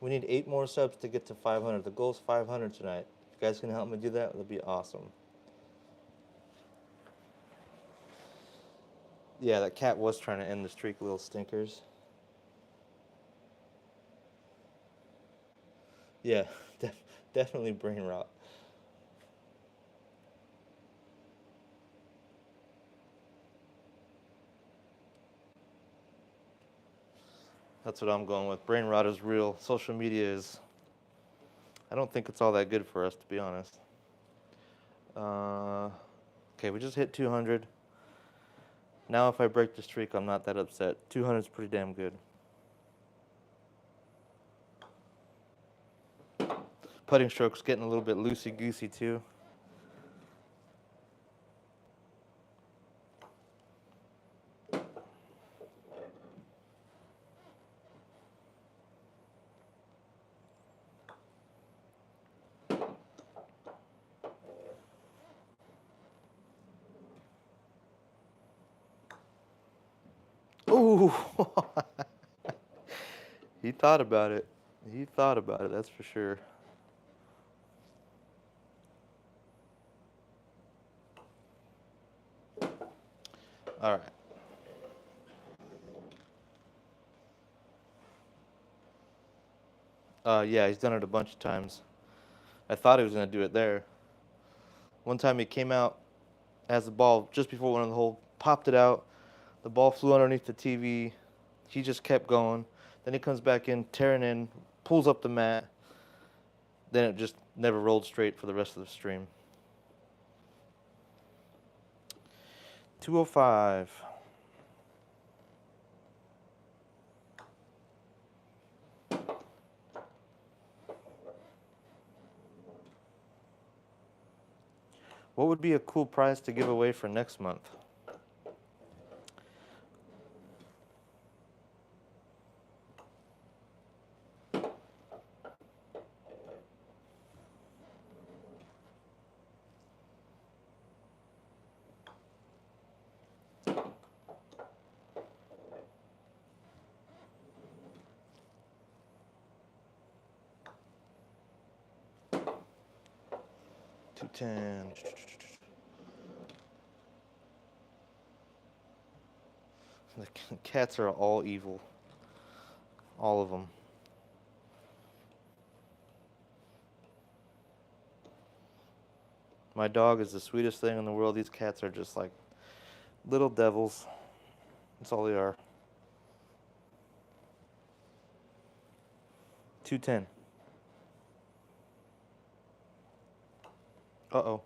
S1: We need 8 more subs to get to 500. The goal's 500 tonight. If you guys can help me do that, that'd be awesome. Yeah, that cat was trying to end the streak, little stinkers. Yeah, definitely brain rot. That's what I'm going with. Brain rot is real. Social media is... I don't think it's all that good for us, to be honest. Okay, we just hit 200. Now if I break the streak, I'm not that upset. 200 is pretty damn good. Putting stroke's getting a little bit loosey-goosey, too. Ooh! He thought about it. He thought about it, that's for sure. All right. Yeah, he's done it a bunch of times. I thought he was going to do it there. One time he came out, has the ball just before one of the hole, popped it out. The ball flew underneath the TV. He just kept going. Then he comes back in, tearing in, pulls up the mat. Then it just never rolled straight for the rest of the stream. 205. What would be a cool prize to give away for next month? $210. The cats are all evil. All of them. My dog is the sweetest thing in the world. These cats are just like little devils. That's all they are. 210. Uh-oh.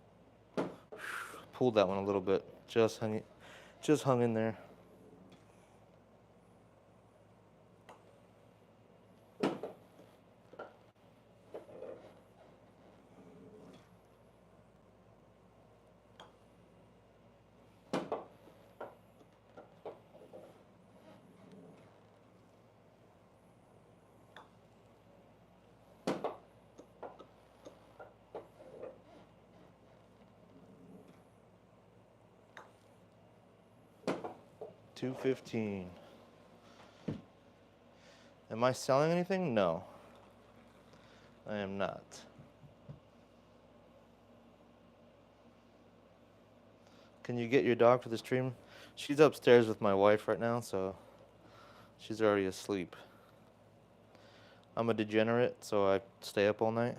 S1: Pulled that one a little bit. Just hung in there. 215. Am I selling anything? No. I am not. Can you get your dog for the stream? She's upstairs with my wife right now, so she's already asleep. I'm a degenerate, so I stay up all night.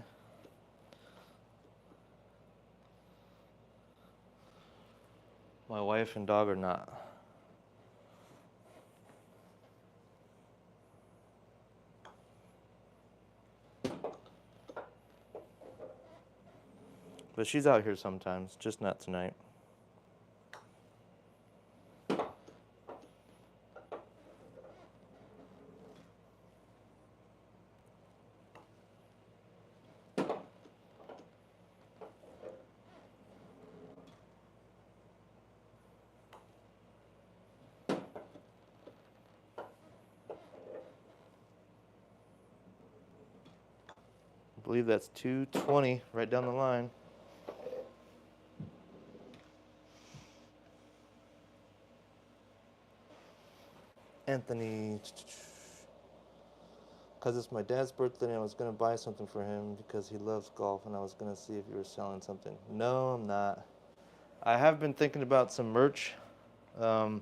S1: My wife and dog are not. But she's out here sometimes, just not tonight. I believe that's 220 right down the line. Anthony, because it's my dad's birthday and I was going to buy something for him because he loves golf and I was going to see if you were selling something. No, I'm not. I have been thinking about some merch. Well,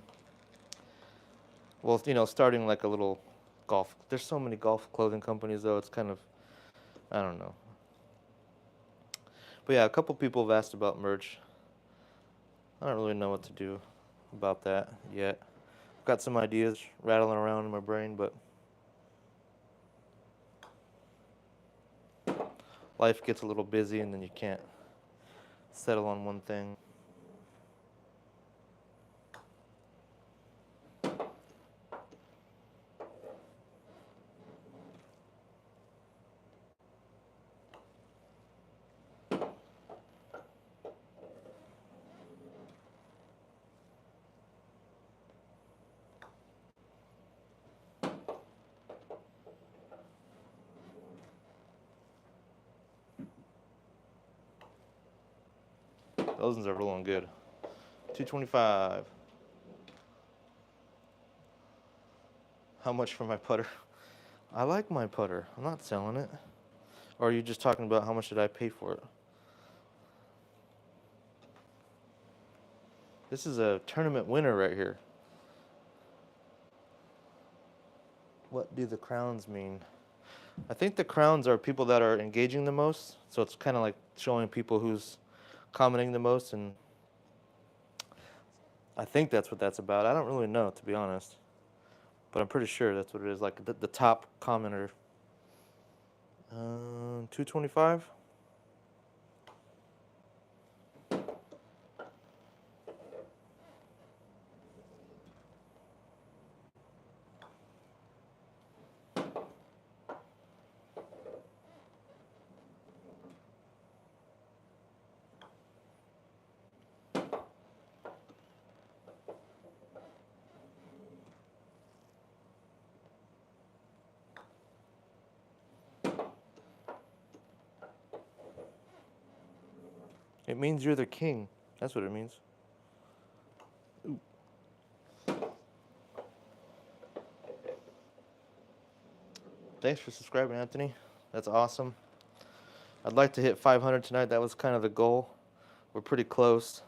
S1: you know, starting like a little golf. There's so many golf clothing companies though, it's kind of, I don't know. But yeah, a couple people have asked about merch. I don't really know what to do about that yet. I've got some ideas rattling around in my brain, but life gets a little busy and then you can't settle on one thing. Those ones are rolling good. 225. How much for my putter? I like my putter. I'm not selling it. Or are you just talking about how much did I pay for it? This is a tournament winner right here. What do the crowns mean? I think the crowns are people that are engaging the most. So it's kind of like showing people who's commenting the most, and I think that's what that's about. I don't really know, to be honest, but I'm pretty sure that's what it is. Like the top commenter. 225. It means you're the king. That's what it means. Ooh. Thanks for subscribing, Anthony. That's awesome. I'd like to hit 500 tonight. That was kind of the goal. We're pretty close.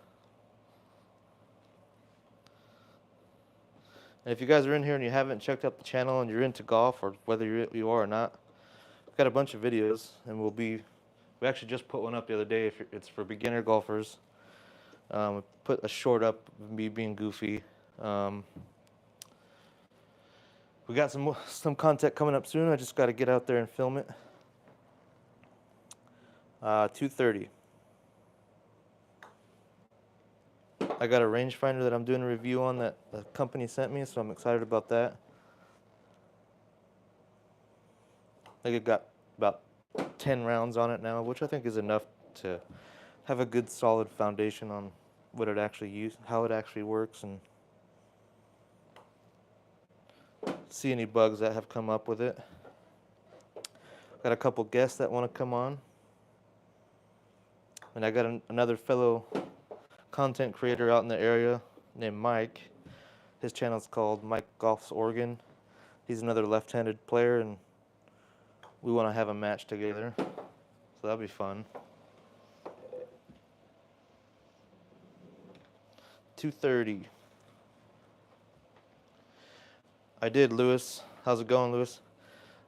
S1: And if you guys are in here and you haven't checked out the channel and you're into golf, or whether you are or not, we've got a bunch of videos, and we actually just put one up the other day. It's for beginner golfers. We put a short up of me being goofy. We got some content coming up soon. I just got to get out there and film it. 230. I got a rangefinder that I'm doing a review on that the company sent me, so I'm excited about that. I think it got about 10 rounds on it now, which I think is enough to have a good solid foundation on what it actually how it actually works, and see any bugs that have come up with it. Got a couple guests that want to come on, and I got another fellow content creator out in the area named Mike. His channel's called Mike Golfs Oregon. He's another left-handed player, and we want to have a match together. So that'll be fun. 2:30. I did, Lewis. How's it going, Lewis?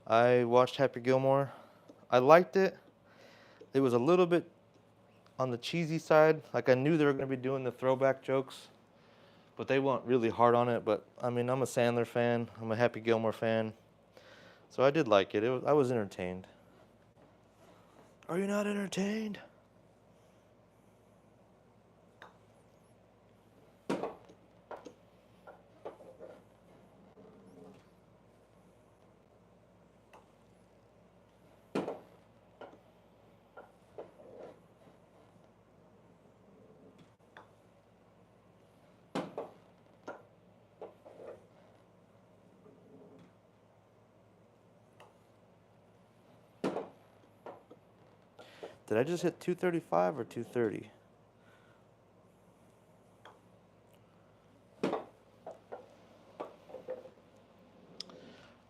S1: I watched Happy Gilmore. I liked it. It was a little bit on the cheesy side. Like, I knew they were going to be doing the throwback jokes, but they went really hard on it. But, I mean, I'm a Sandler fan. I'm a Happy Gilmore fan. So I did like it. I was entertained. Are you not entertained? Did I just hit 235 or 230? I'm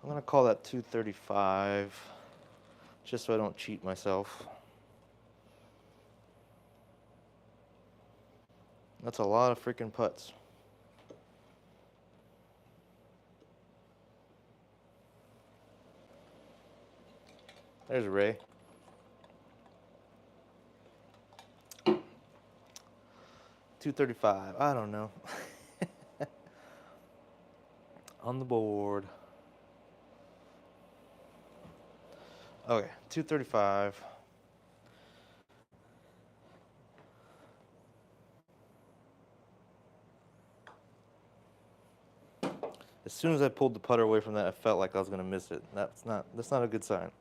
S1: going to call that 235, just so I don't cheat myself. That's a lot of freaking putts. There's Ray. $235. I don't know. On the board. Okay, 235. As soon as I pulled the putter away from that, I felt like I was gonna miss it. That's not a good sign.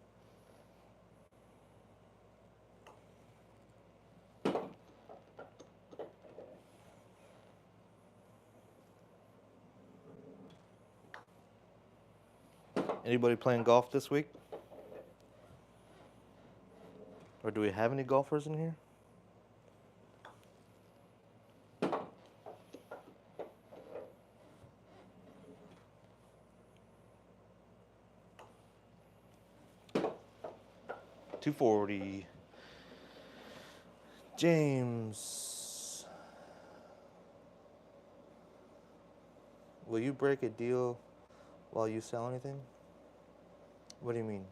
S1: Anybody playing golf this week? Or do we have any golfers in here? $240. James, will you break a deal while you sell anything? What do you mean?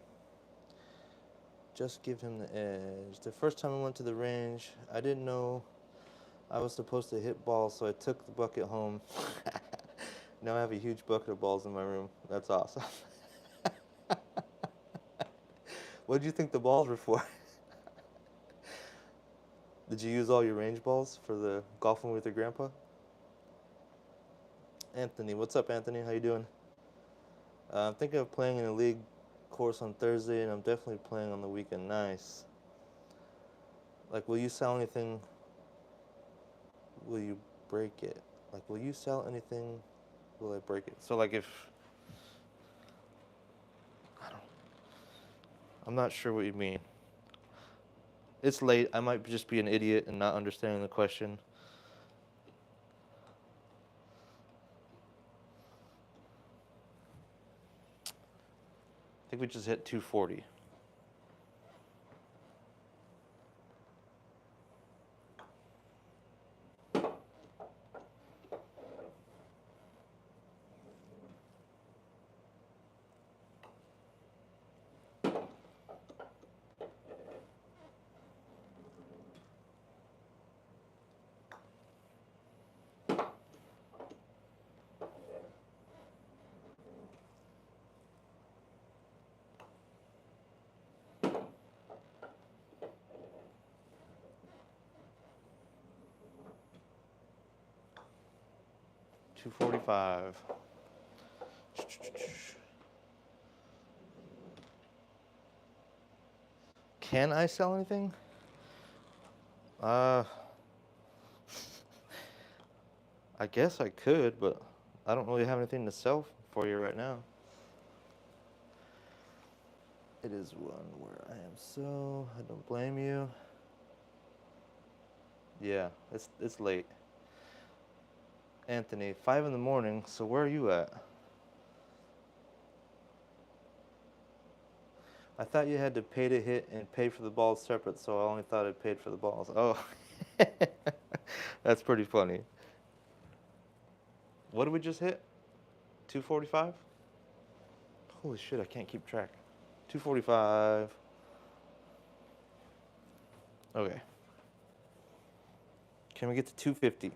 S1: Just give him the edge. The first time I went to the range, I didn't know I was supposed to hit balls, so I took the bucket home. Now I have a huge bucket of balls in my room. That's awesome. What did you think the balls were for? Did you use all your range balls for the golfing with your grandpa? Anthony, what's up, Anthony? How you doing? I'm thinking of playing in a league course on Thursday, and I'm definitely playing on the weekend. Nice. Like, will you sell anything? Will you break it? Like, will you sell anything? Will I break it? So, like, if I'm not sure what you mean. It's late. I might just be an idiot and not understanding the question. I think we just hit 240. $245. Can I sell anything? I guess I could, but I don't really have anything to sell for you right now. It is one where I am so, I don't blame you. Yeah, it's late. Anthony, 5 in the morning, so where are you at? I thought you had to pay to hit and pay for the balls separate, so I only thought it paid for the balls. Oh, that's pretty funny. What did we just hit? 245? Holy shit, I can't keep track. 245. Okay. Can we get to 250?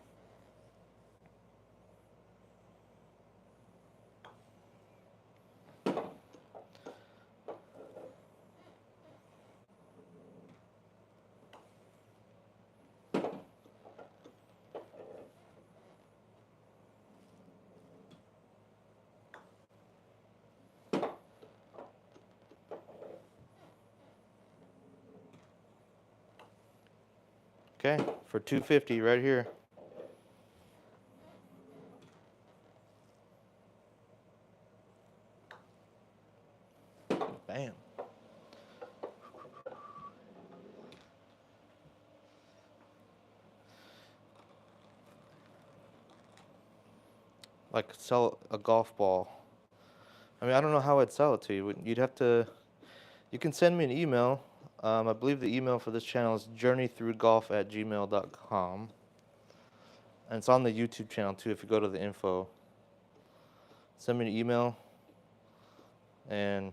S1: Okay, for 250 right here. Bam. Like sell a golf ball. I mean, I don't know how I'd sell it to you. You'd have to. You can send me an email. I believe the email for this channel is journeythroughgolf@gmail.com. And it's on the YouTube channel too if you go to the info. Send me an email. And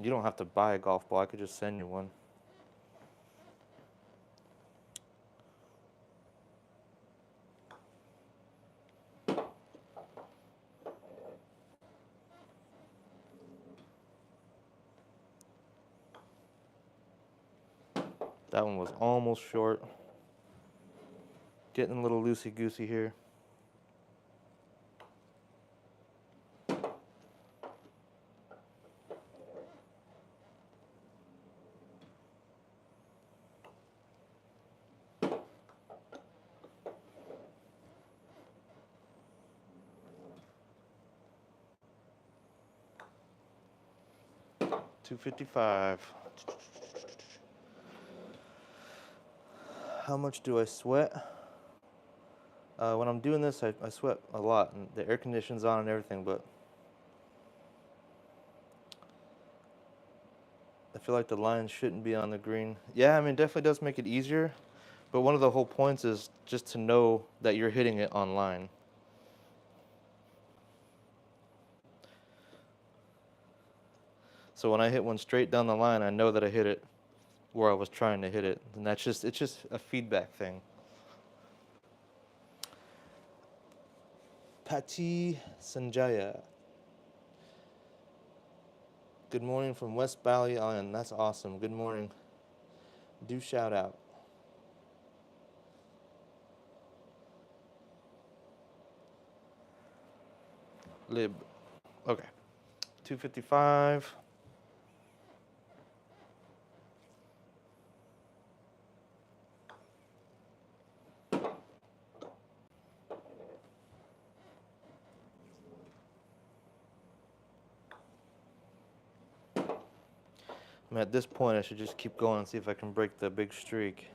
S1: you don't have to buy a golf ball. I could just send you one. That one was almost short. Getting a little loosey-goosey here. $255. How much do I sweat? When I'm doing this, I sweat a lot, and the air conditioning's on and everything, but I feel like the lines shouldn't be on the green. Yeah, I mean, it definitely does make it easier, but one of the whole points is just to know that you're hitting it on line. So when I hit one straight down the line, I know that I hit it where I was trying to hit it, and it's just a feedback thing. Pati Sanjaya. Good morning from West Bali Island. That's awesome. Good morning. Do shout out. Lib. Okay. 255. I mean, at this point, I should just keep going and see if I can break the big streak.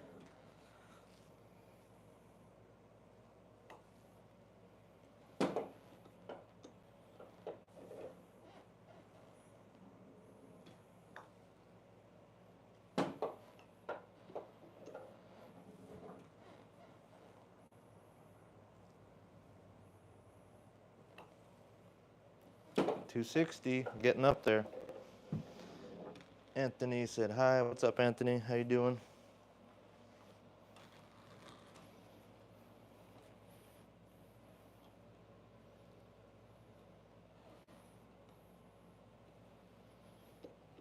S1: $260, getting up there. Anthony said hi. What's up, Anthony? How you doing?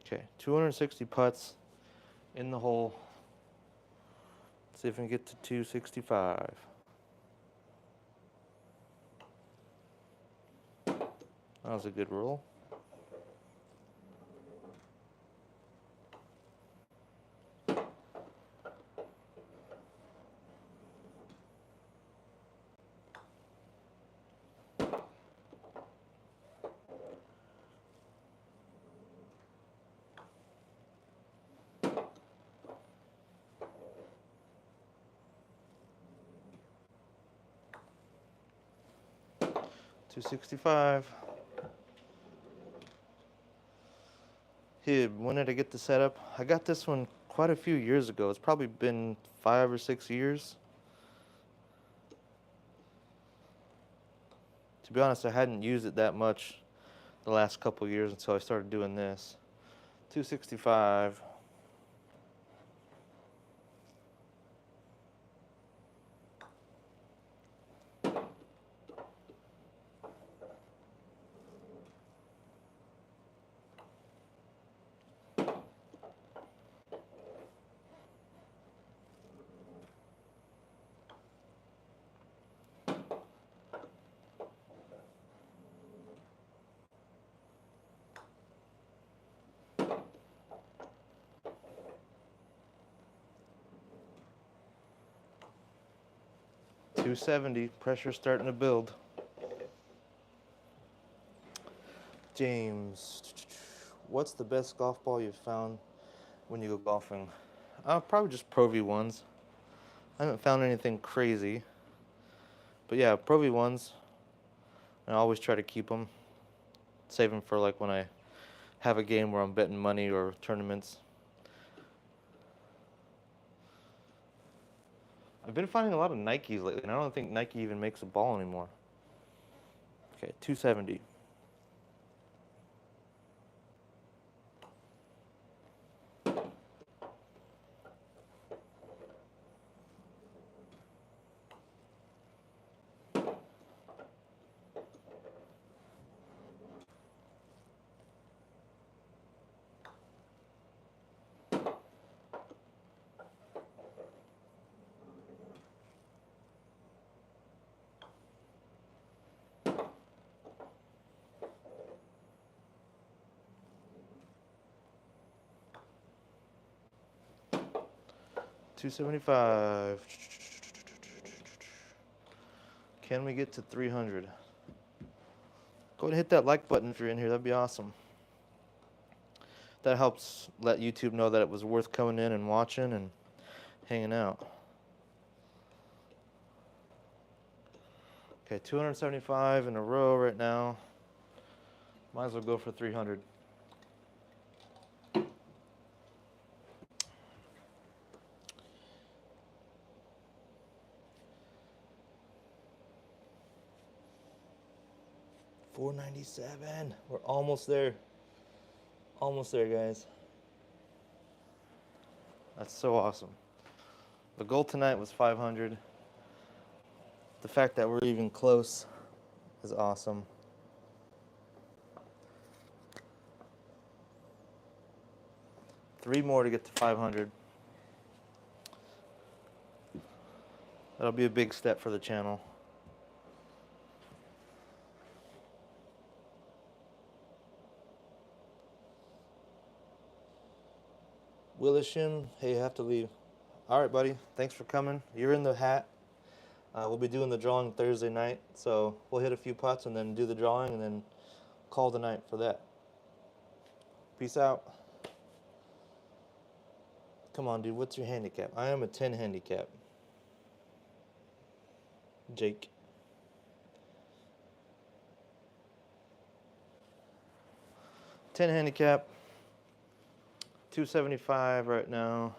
S1: Okay, 260 putts in the hole. Let's see if we can get to 265. That was a good roll. 265. Here, when did I get the setup? I got this one quite a few years ago. It's probably been 5 or 6 years. To be honest, I hadn't used it that much the last couple of years until I started doing this. 265. .270. Pressure starting to build. James, what's the best golf ball you've found when you go golfing? Probably just Pro V1s. I haven't found anything crazy. But yeah, Pro V1s. And I always try to keep them. Save them for like when I have a game where I'm betting money or tournaments. I've been finding a lot of Nikes lately, and I don't think Nike even makes a ball anymore. Okay, 270. $275. Can we get to 300? Go ahead and hit that like button if you're in here. That'd be awesome. That helps let YouTube know that it was worth coming in and watching and hanging out. Okay, 275 in a row right now. Might as well go for 300. $497. We're almost there. Almost there, guys. That's so awesome. The goal tonight was 500. The fact that we're even close is awesome. Three more to get to 500. That'll be a big step for the channel. Willishim, hey, you have to leave. All right, buddy. Thanks for coming. You're in the hat. We'll be doing the drawing Thursday night, so we'll hit a few putts and then do the drawing and then call the night for that. Peace out. Come on, dude. What's your handicap? I am a 10 handicap. Jake. $10 handicap. 275 right now.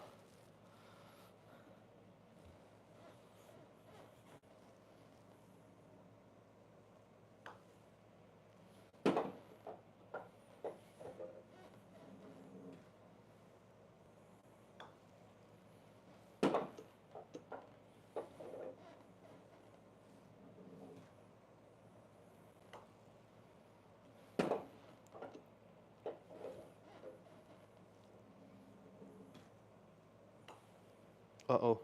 S1: Uh-oh.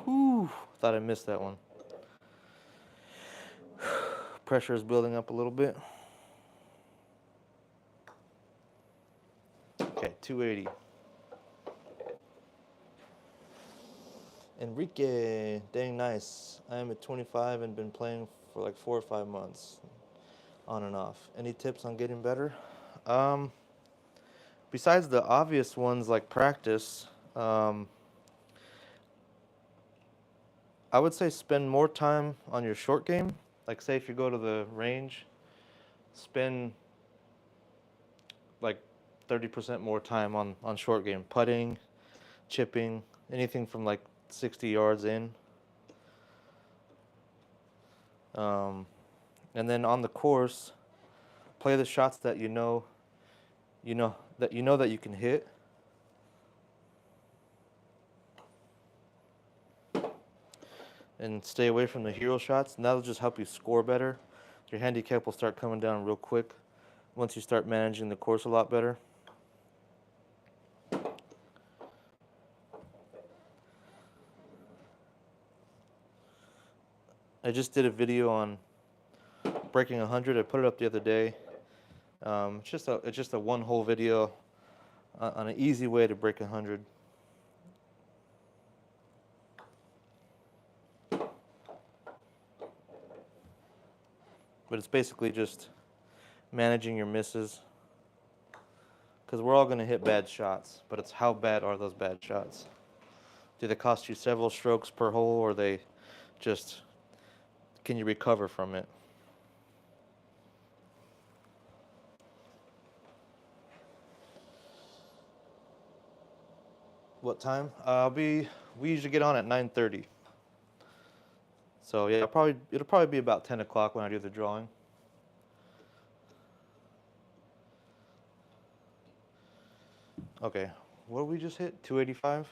S1: Whew. Thought I missed that one. Pressure is building up a little bit. Okay, 280. Enrique, dang nice. I am at 25 and been playing for like 4 or 5 months, on and off. Any tips on getting better? Besides the obvious ones like practice, I would say spend more time on your short game. Like say if you go to the range spend like 30% more time on short game, putting, chipping, anything from like 60 yards in. And then on the course, play the shots that you know that you can hit. And stay away from the hero shots, and that'll just help you score better. Your handicap will start coming down real quick once you start managing the course a lot better. I just did a video on breaking 100. I put it up the other day. It's just a one hole video on an easy way to break 100. But it's basically just managing your misses. Because we're all going to hit bad shots, but it's how bad are those bad shots? Do they cost you several strokes per hole, or they just, can you recover from it? What time? We usually get on at 9:30. So yeah, it'll probably be about 10 o'clock when I do the drawing. Okay, what did we just hit? 285?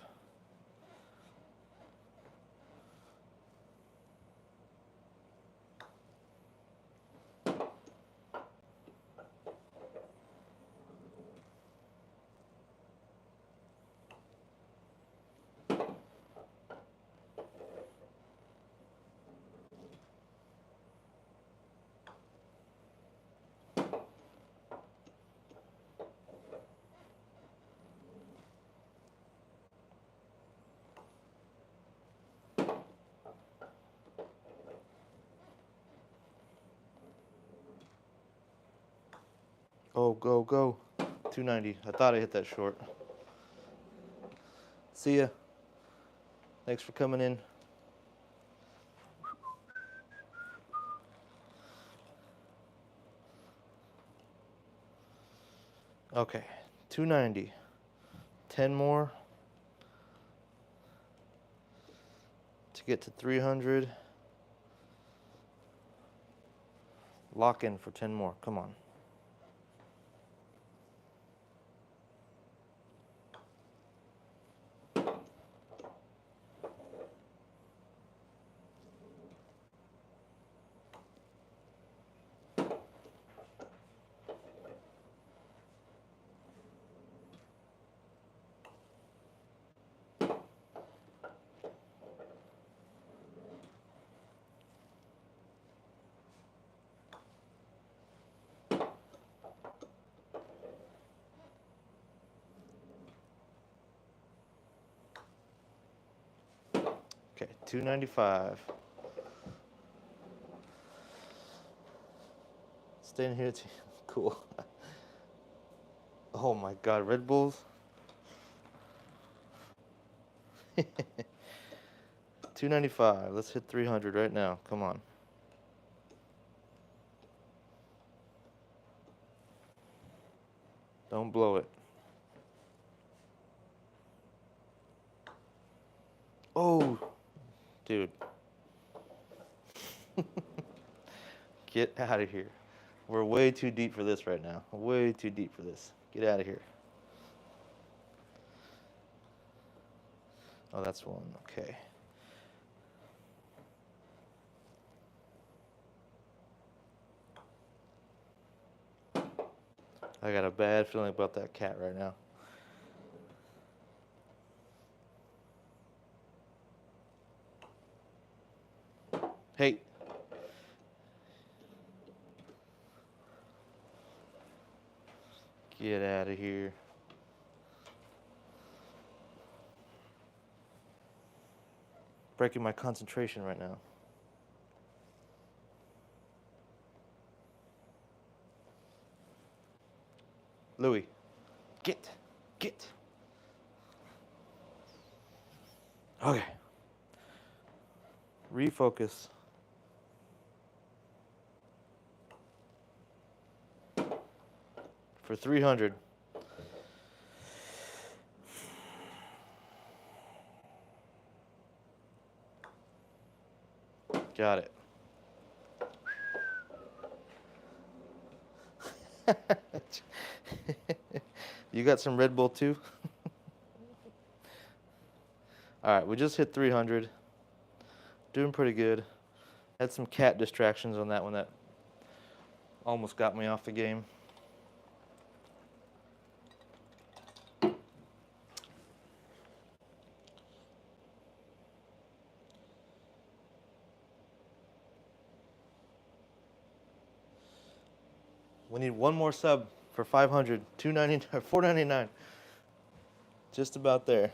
S1: Oh, go, go. 290. I thought I hit that short. See ya. Thanks for coming in. Okay, 290. 10 more to get to 300. Lock in for 10 more. Come on. Okay, 295. Staying here. Cool. Oh my God, Red Bulls. 295. Let's hit 300 right now. Come on. Don't blow it. Oh, dude. Get out of here. We're way too deep for this right now. Way too deep for this. Get out of here. Oh, that's one. Okay. I got a bad feeling about that cat right now. Hey. Get out of here. Breaking my concentration right now. Louis, get. Okay. Refocus. for 300. Got it. You got some Red Bull too? All right, we just hit 300. Doing pretty good. Had some cat distractions on that one that almost got me off the game. We need one more sub for 500. 299, 499. Just about there.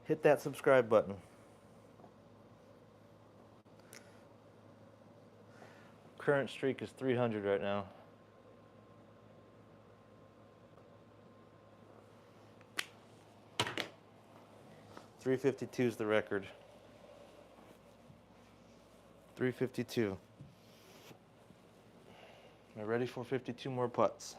S1: Hit that subscribe button. Current streak is 300 right now. $352 is the record. 352. Am I ready for 52 more putts?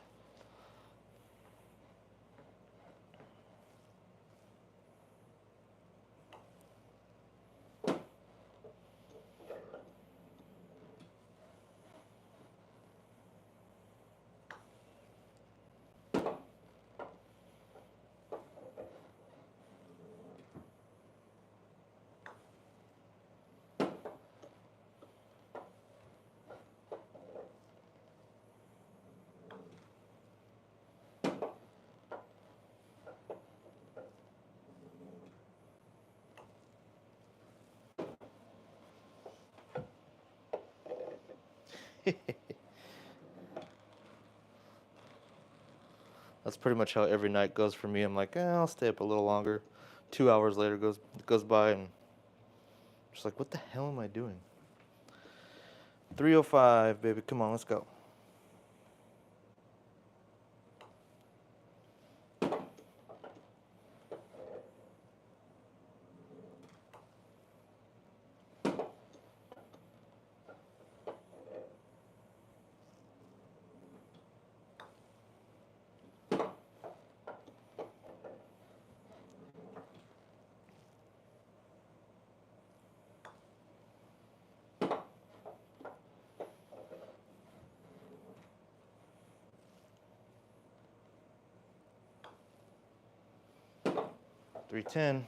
S1: That's pretty much how every night goes for me. I'm like, I'll stay up a little longer. 2 hours later goes by, and just like, what the hell am I doing? 305, baby. Come on, let's go. $310.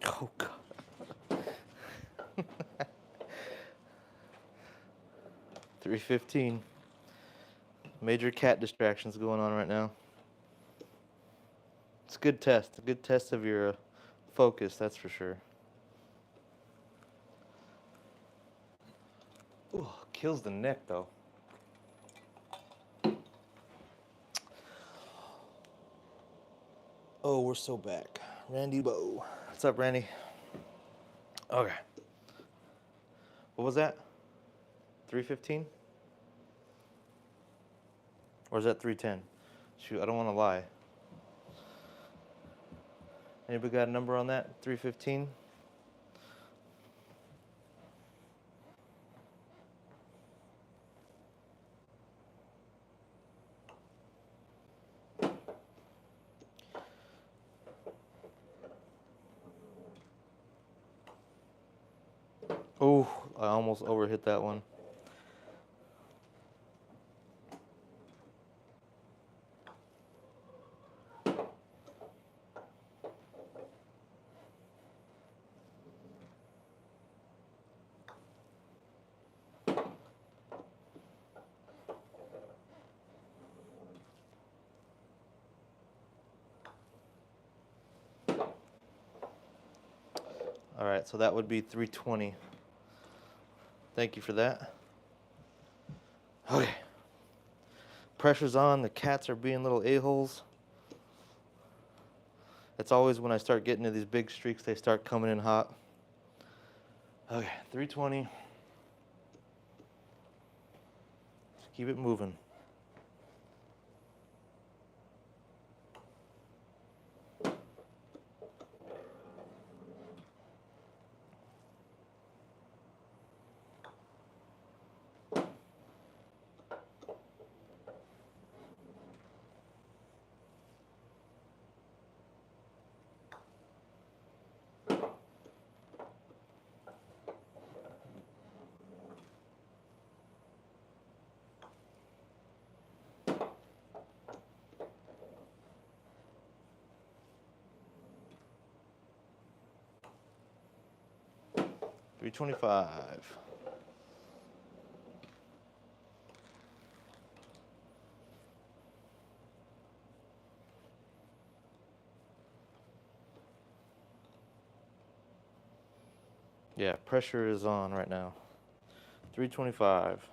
S1: Oh, God. 315. Major cat distractions going on right now. It's a good test of your focus, that's for sure. Ooh, kills the neck though. Oh, we're so back. Randy Bow. What's up, Randy? Okay. What was that? 315? Or is that 310? Shoot, I don't want to lie. Anybody got a number on that? 315? Oh, I almost overhit that one. All right, so that would be 320. Thank you for that. Okay. Pressure's on. The cats are being little a-holes. It's always when I start getting to these big streaks, they start coming in hot. Okay, 320. Just keep it moving. $325. Yeah, pressure is on right now. 325.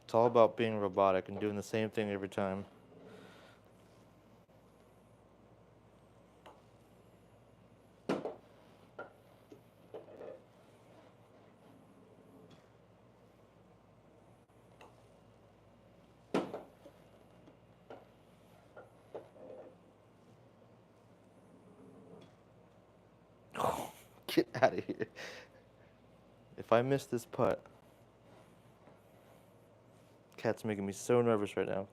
S1: It's all about being robotic and doing the same thing every time. Get out of here. If I miss this putt, cat's making me so nervous right now.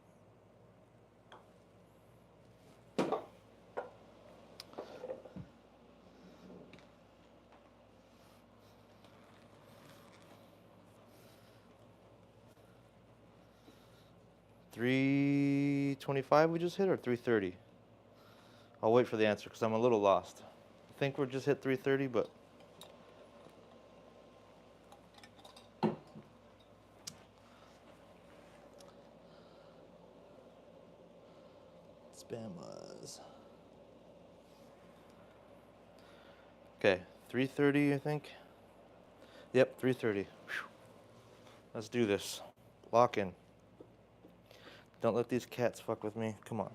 S1: $325 we just hit, or 330? I'll wait for the answer because I'm a little lost. I think we're just hit 330, but spam was. Okay, 330, I think. Yep, 330. Whew. Let's do this. Lock in. Don't let these cats fuck with me. Come on.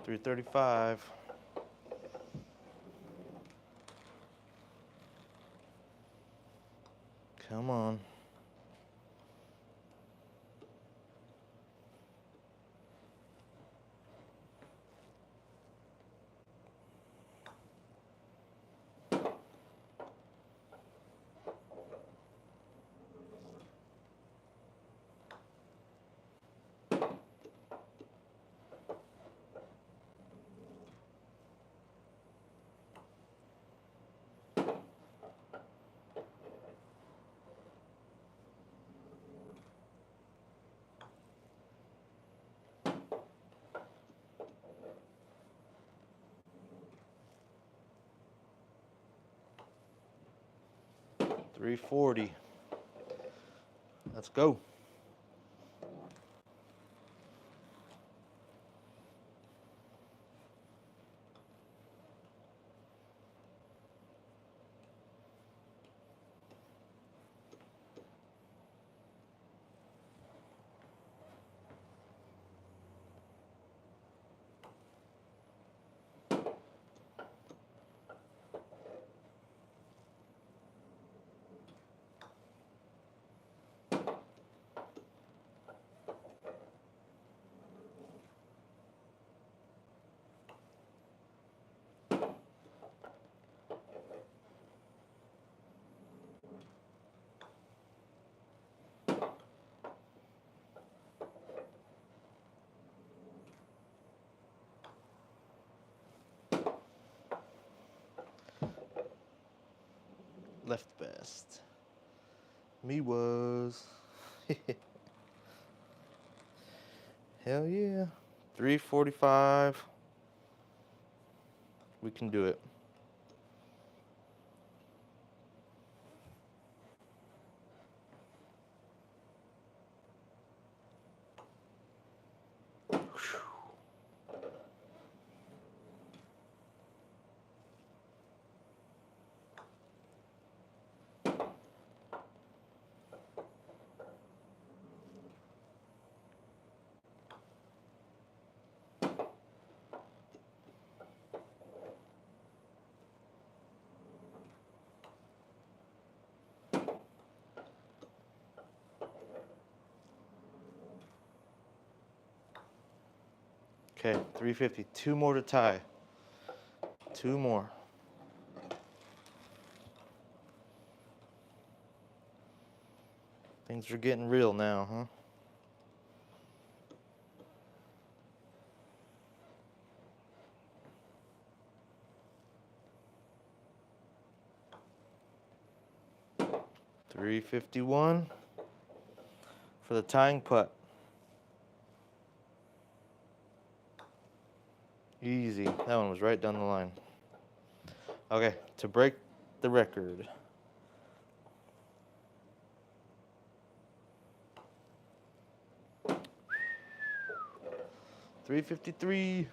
S1: $335. Come on. $340. Let's go. left best. Me was. Hell yeah. 345. We can do it. Okay, 350. 2 more to tie. 2 more. Things are getting real now, huh? $351 for the tying putt. Easy. That one was right down the line. Okay, to break the record. $353.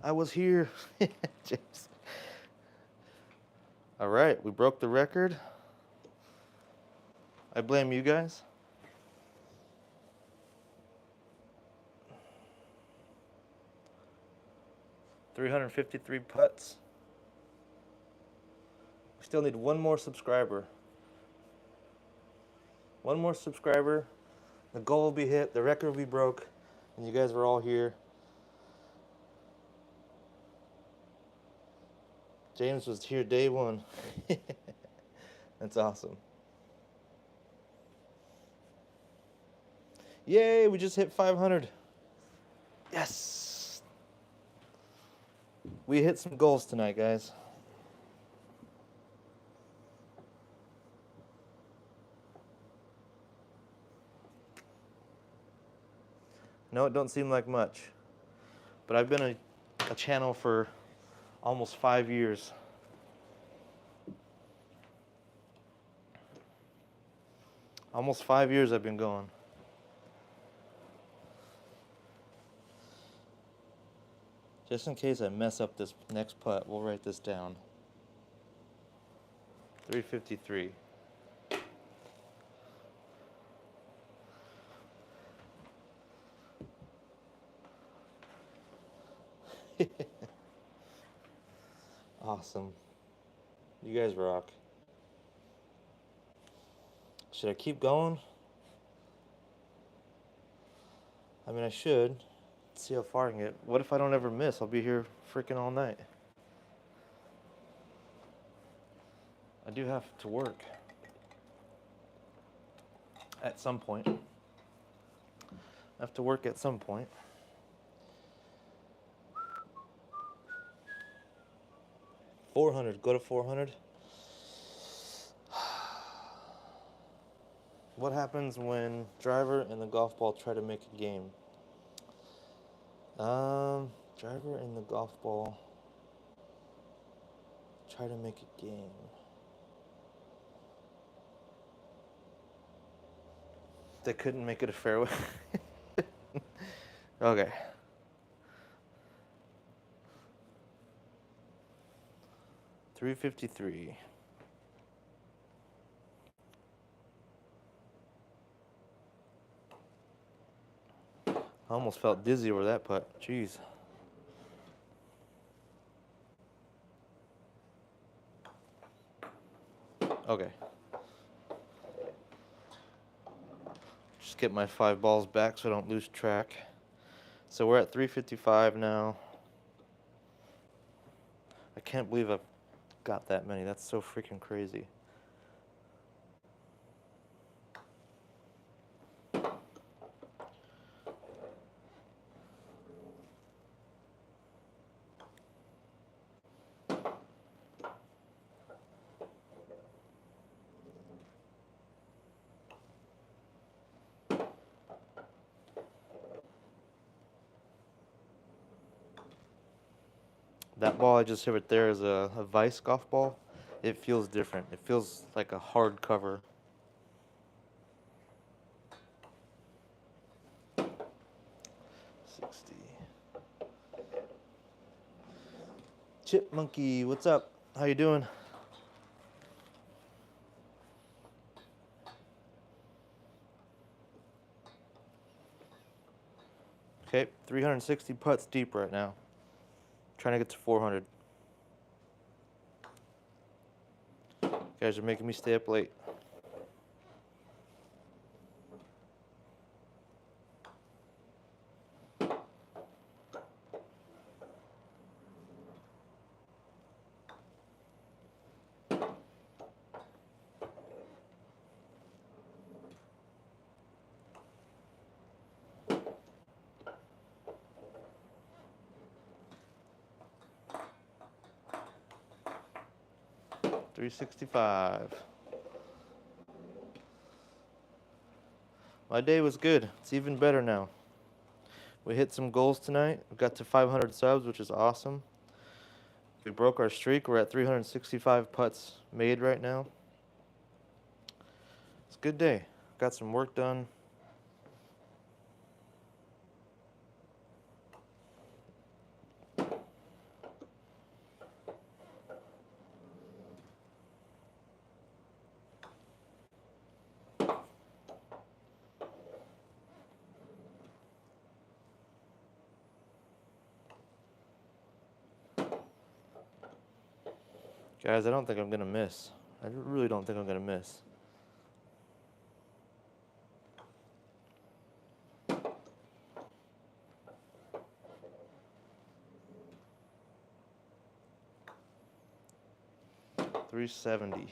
S1: I was here. James. All right, we broke the record. I blame you guys. $353 putts. We still need one more subscriber. One more subscriber. The goal will be hit. The record will be broke. And you guys were all here. James was here day one. That's awesome. Yay, we just hit 500. Yes. We hit some goals tonight, guys. No, it don't seem like much. But I've been a channel for almost 5 years. Almost 5 years I've been going. Just in case I mess up this next putt, we'll write this down. 353. Awesome. You guys rock. Should I keep going? I mean, I should. Let's see how far I can get. What if I don't ever miss? I'll be here freaking all night. I do have to work at some point. I have to work at some point. $400. Go to 400. What happens when driver and the golf ball try to make a game? Driver and the golf ball try to make a game. They couldn't make it a fairway. Okay. $353. I almost felt dizzy over that putt. Jeez. Okay. Just get my 5 balls back so I don't lose track. So we're at 355 now. I can't believe I've got that many. That's so freaking crazy. That ball I just hit right there is a Vice golf ball. It feels different. It feels like a hard cover. 60. Chip Monkey, what's up? How you doing? Okay, 360 putts deep right now. Trying to get to 400. You guys are making me stay up late. $365. My day was good. It's even better now. We hit some goals tonight. We got to 500 subs, which is awesome. We broke our streak. We're at 365 putts made right now. It's a good day. Got some work done. Guys, I don't think I'm going to miss. I really don't think I'm going to miss. $370.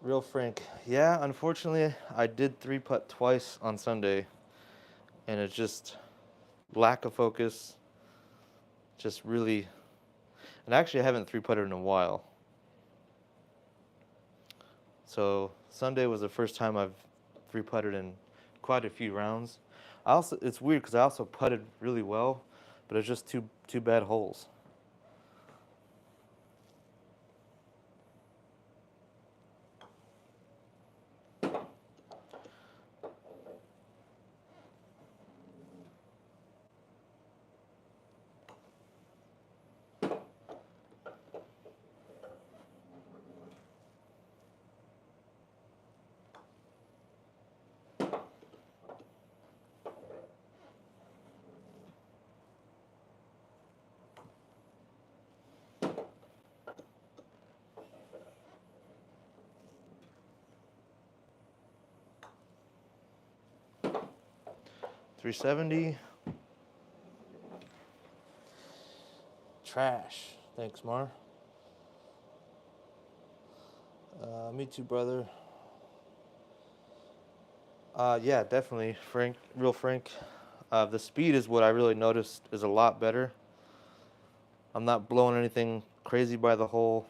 S1: Real Frank. Yeah, unfortunately, I did 3-putt twice on Sunday, and it's just lack of focus. Just really, and actually I haven't 3-putted in a while. So Sunday was the first time I've 3-putted in quite a few rounds. It's weird because I also putted really well, but it's just two bad holes. $370. Trash. Thanks, Mar. Me too, brother. Yeah, definitely, Frank. Real Frank. The speed is what I really noticed is a lot better. I'm not blowing anything crazy by the hole,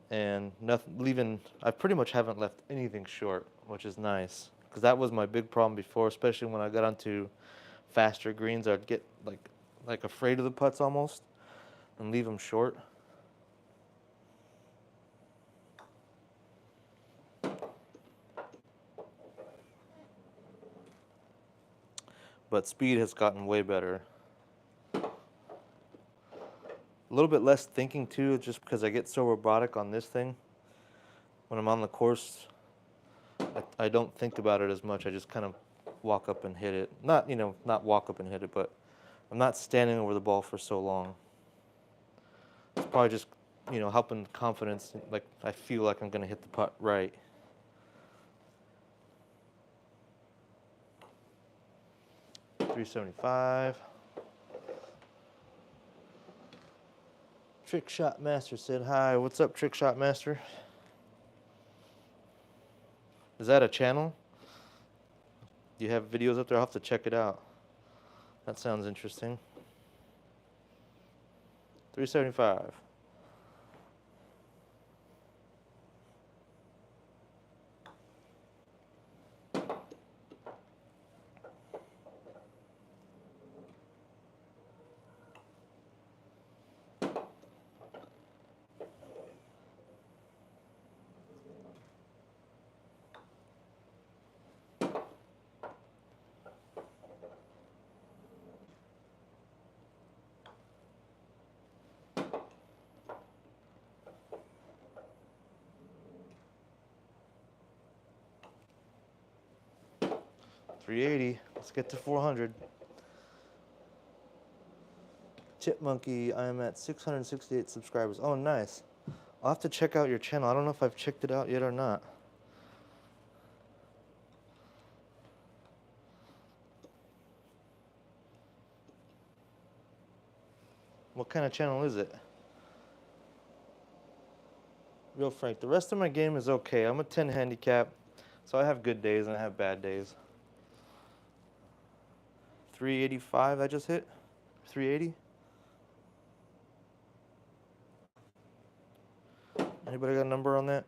S1: and nothing leaving. I pretty much haven't left anything short, which is nice because that was my big problem before, especially when I got onto faster greens. I'd get like afraid of the putts almost and leave them short. But speed has gotten way better. A little bit less thinking too, just because I get so robotic on this thing. When I'm on the course, I don't think about it as much. I just kind of walk up and hit it. Not walk up and hit it, but I'm not standing over the ball for so long. It's probably just, helping confidence. Like I feel like I'm gonna hit the putt right. $375. Trick Shot Master said hi. What's up, Trick Shot Master? Is that a channel? Do you have videos up there? I'll have to check it out. That sounds interesting. $375. 380. Let's get to 400. Chipmonkey, I am at 668 subscribers. Oh, nice. I'll have to check out your channel. I don't know if I've checked it out yet or not. What kind of channel is it? Real Frank. The rest of my game is okay. I'm a 10 handicap, so I have good days and I have bad days. 385 I just hit. 380. Anybody got a number on that?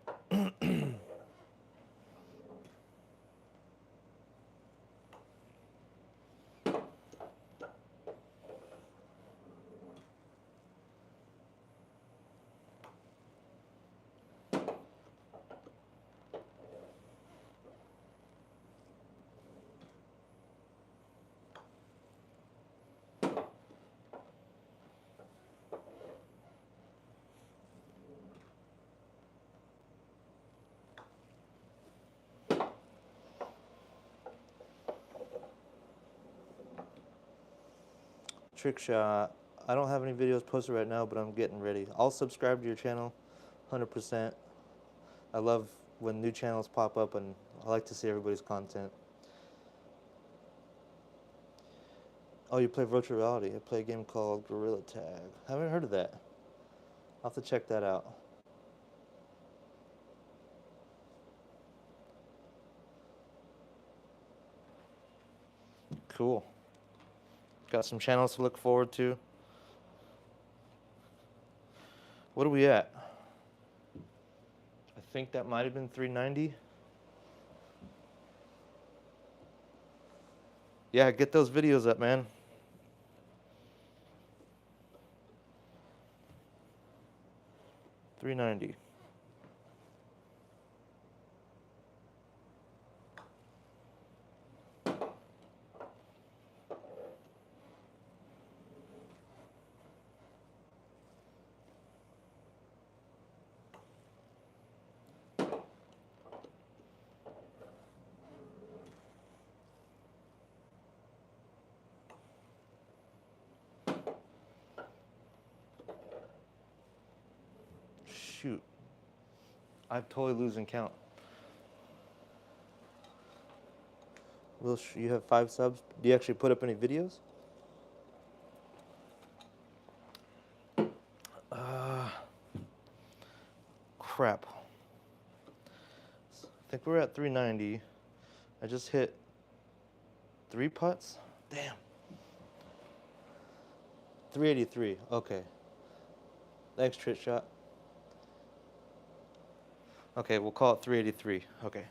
S1: Trick shot. I don't have any videos posted right now, but I'm getting ready. I'll subscribe to your channel, 100%. I love when new channels pop up, and I like to see everybody's content. Oh, you play virtual reality. I play a game called Gorilla Tag. Haven't heard of that. I'll have to check that out. Cool. Got some channels to look forward to. What are we at? I think that might have been 390. Yeah, get those videos up, man. $390. Shoot. I'm totally losing count. Will, you have 5 subs. Do you actually put up any videos? Crap. I think we're at 390. I just hit 3 putts. Damn. 383. Okay. Thanks, Trick Shot. Okay, we'll call it 383. Okay.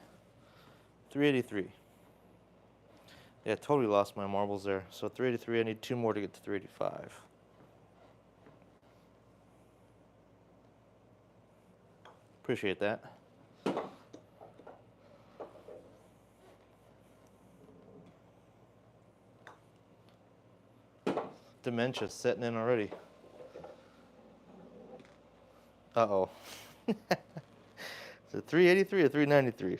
S1: 383. Yeah, totally lost my marbles there. So 383, I need 2 more to get to 385. Appreciate that. Dementia setting in already. Uh-oh. Is it 383 or 393?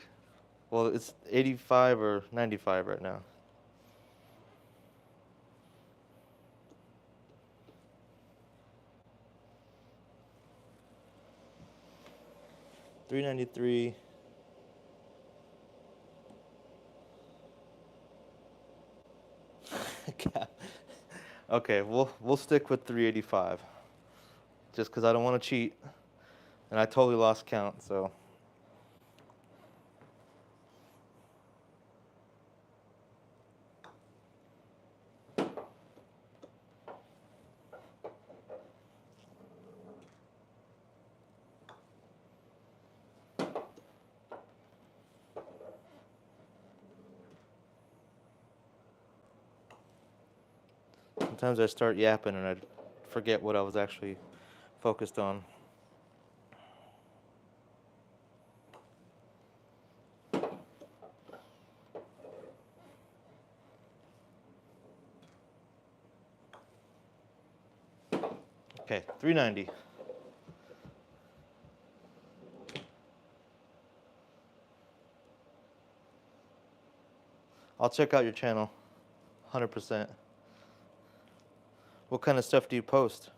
S1: Well, it's 85 or 95 right now. $393. Okay, we'll stick with 385. Just because I don't want to cheat, and I totally lost count. So. Sometimes I start yapping and I forget what I was actually focused on. Okay, 390. I'll check out your channel. 100%. What kind of stuff do you post?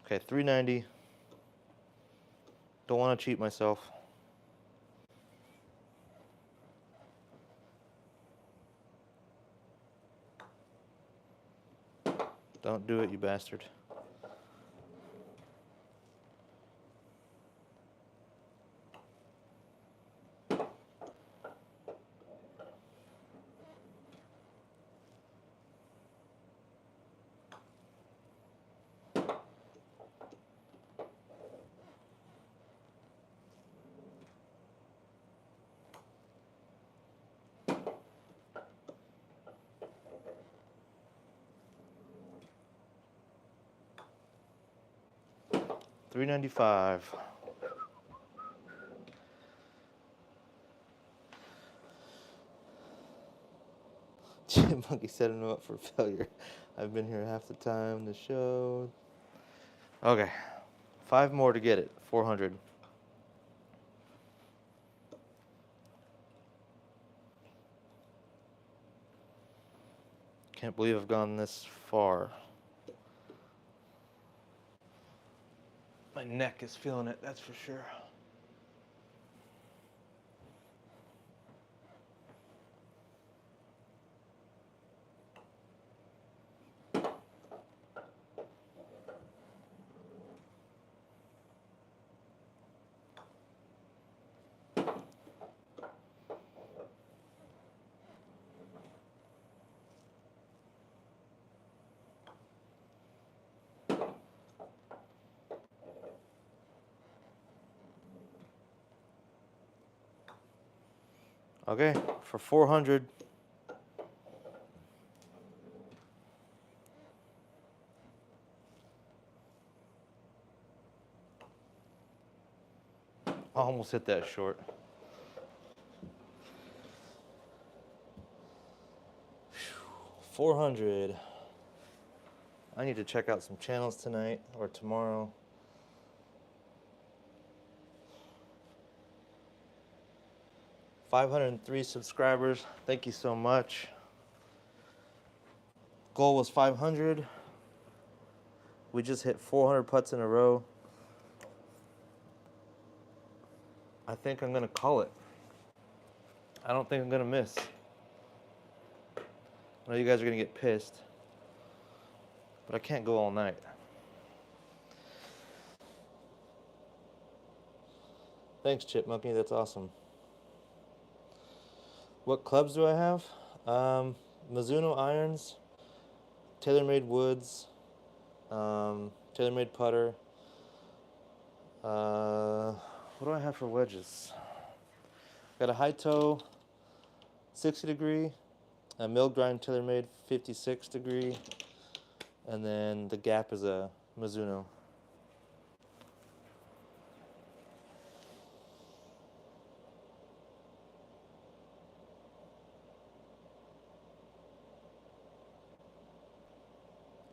S1: Okay, 390. Don't want to cheat myself. Don't do it, you bastard. $395. Monkey setting him up for failure. I've been here half the time. The show. Okay, 5 more to get it. 400. Can't believe I've gone this far. My neck is feeling it, that's for sure. Okay, for 400. I almost hit that short. Whew, 400. I need to check out some channels tonight or tomorrow. $503 subscribers. Thank you so much. Goal was 500. We just hit 400 putts in a row. I think I'm gonna call it. I don't think I'm gonna miss. I know you guys are gonna get pissed, but I can't go all night. Thanks, Chipmunky. That's awesome. What clubs do I have? Mizuno irons, TaylorMade woods, TaylorMade putter. What do I have for wedges? Got a high toe, 60 degree, a mill grind TaylorMade 56 degree, and then the gap is a Mizuno.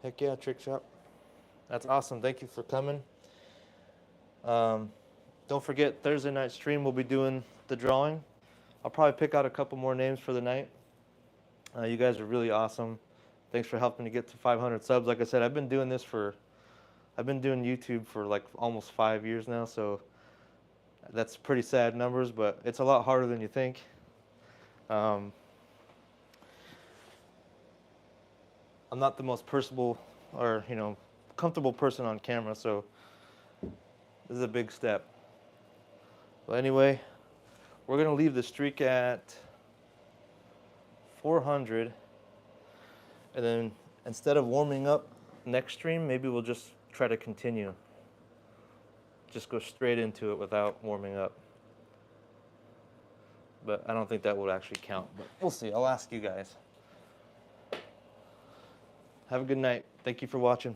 S1: Heck yeah, Trick Shop. That's awesome. Thank you for coming. Don't forget, Thursday night stream, we'll be doing the drawing. I'll probably pick out a couple more names for the night. You guys are really awesome. Thanks for helping to get to 500 subs. Like I said, I've been doing YouTube for like almost 5 years now, so that's pretty sad numbers, but it's a lot harder than you think. I'm not the most personable or, comfortable person on camera, so this is a big step. But anyway, we're going to leave the streak at 400, and then instead of warming up next stream, maybe we'll just try to continue. Just go straight into it without warming up. But I don't think that would actually count, but we'll see. I'll ask you guys. Have a good night. Thank you for watching.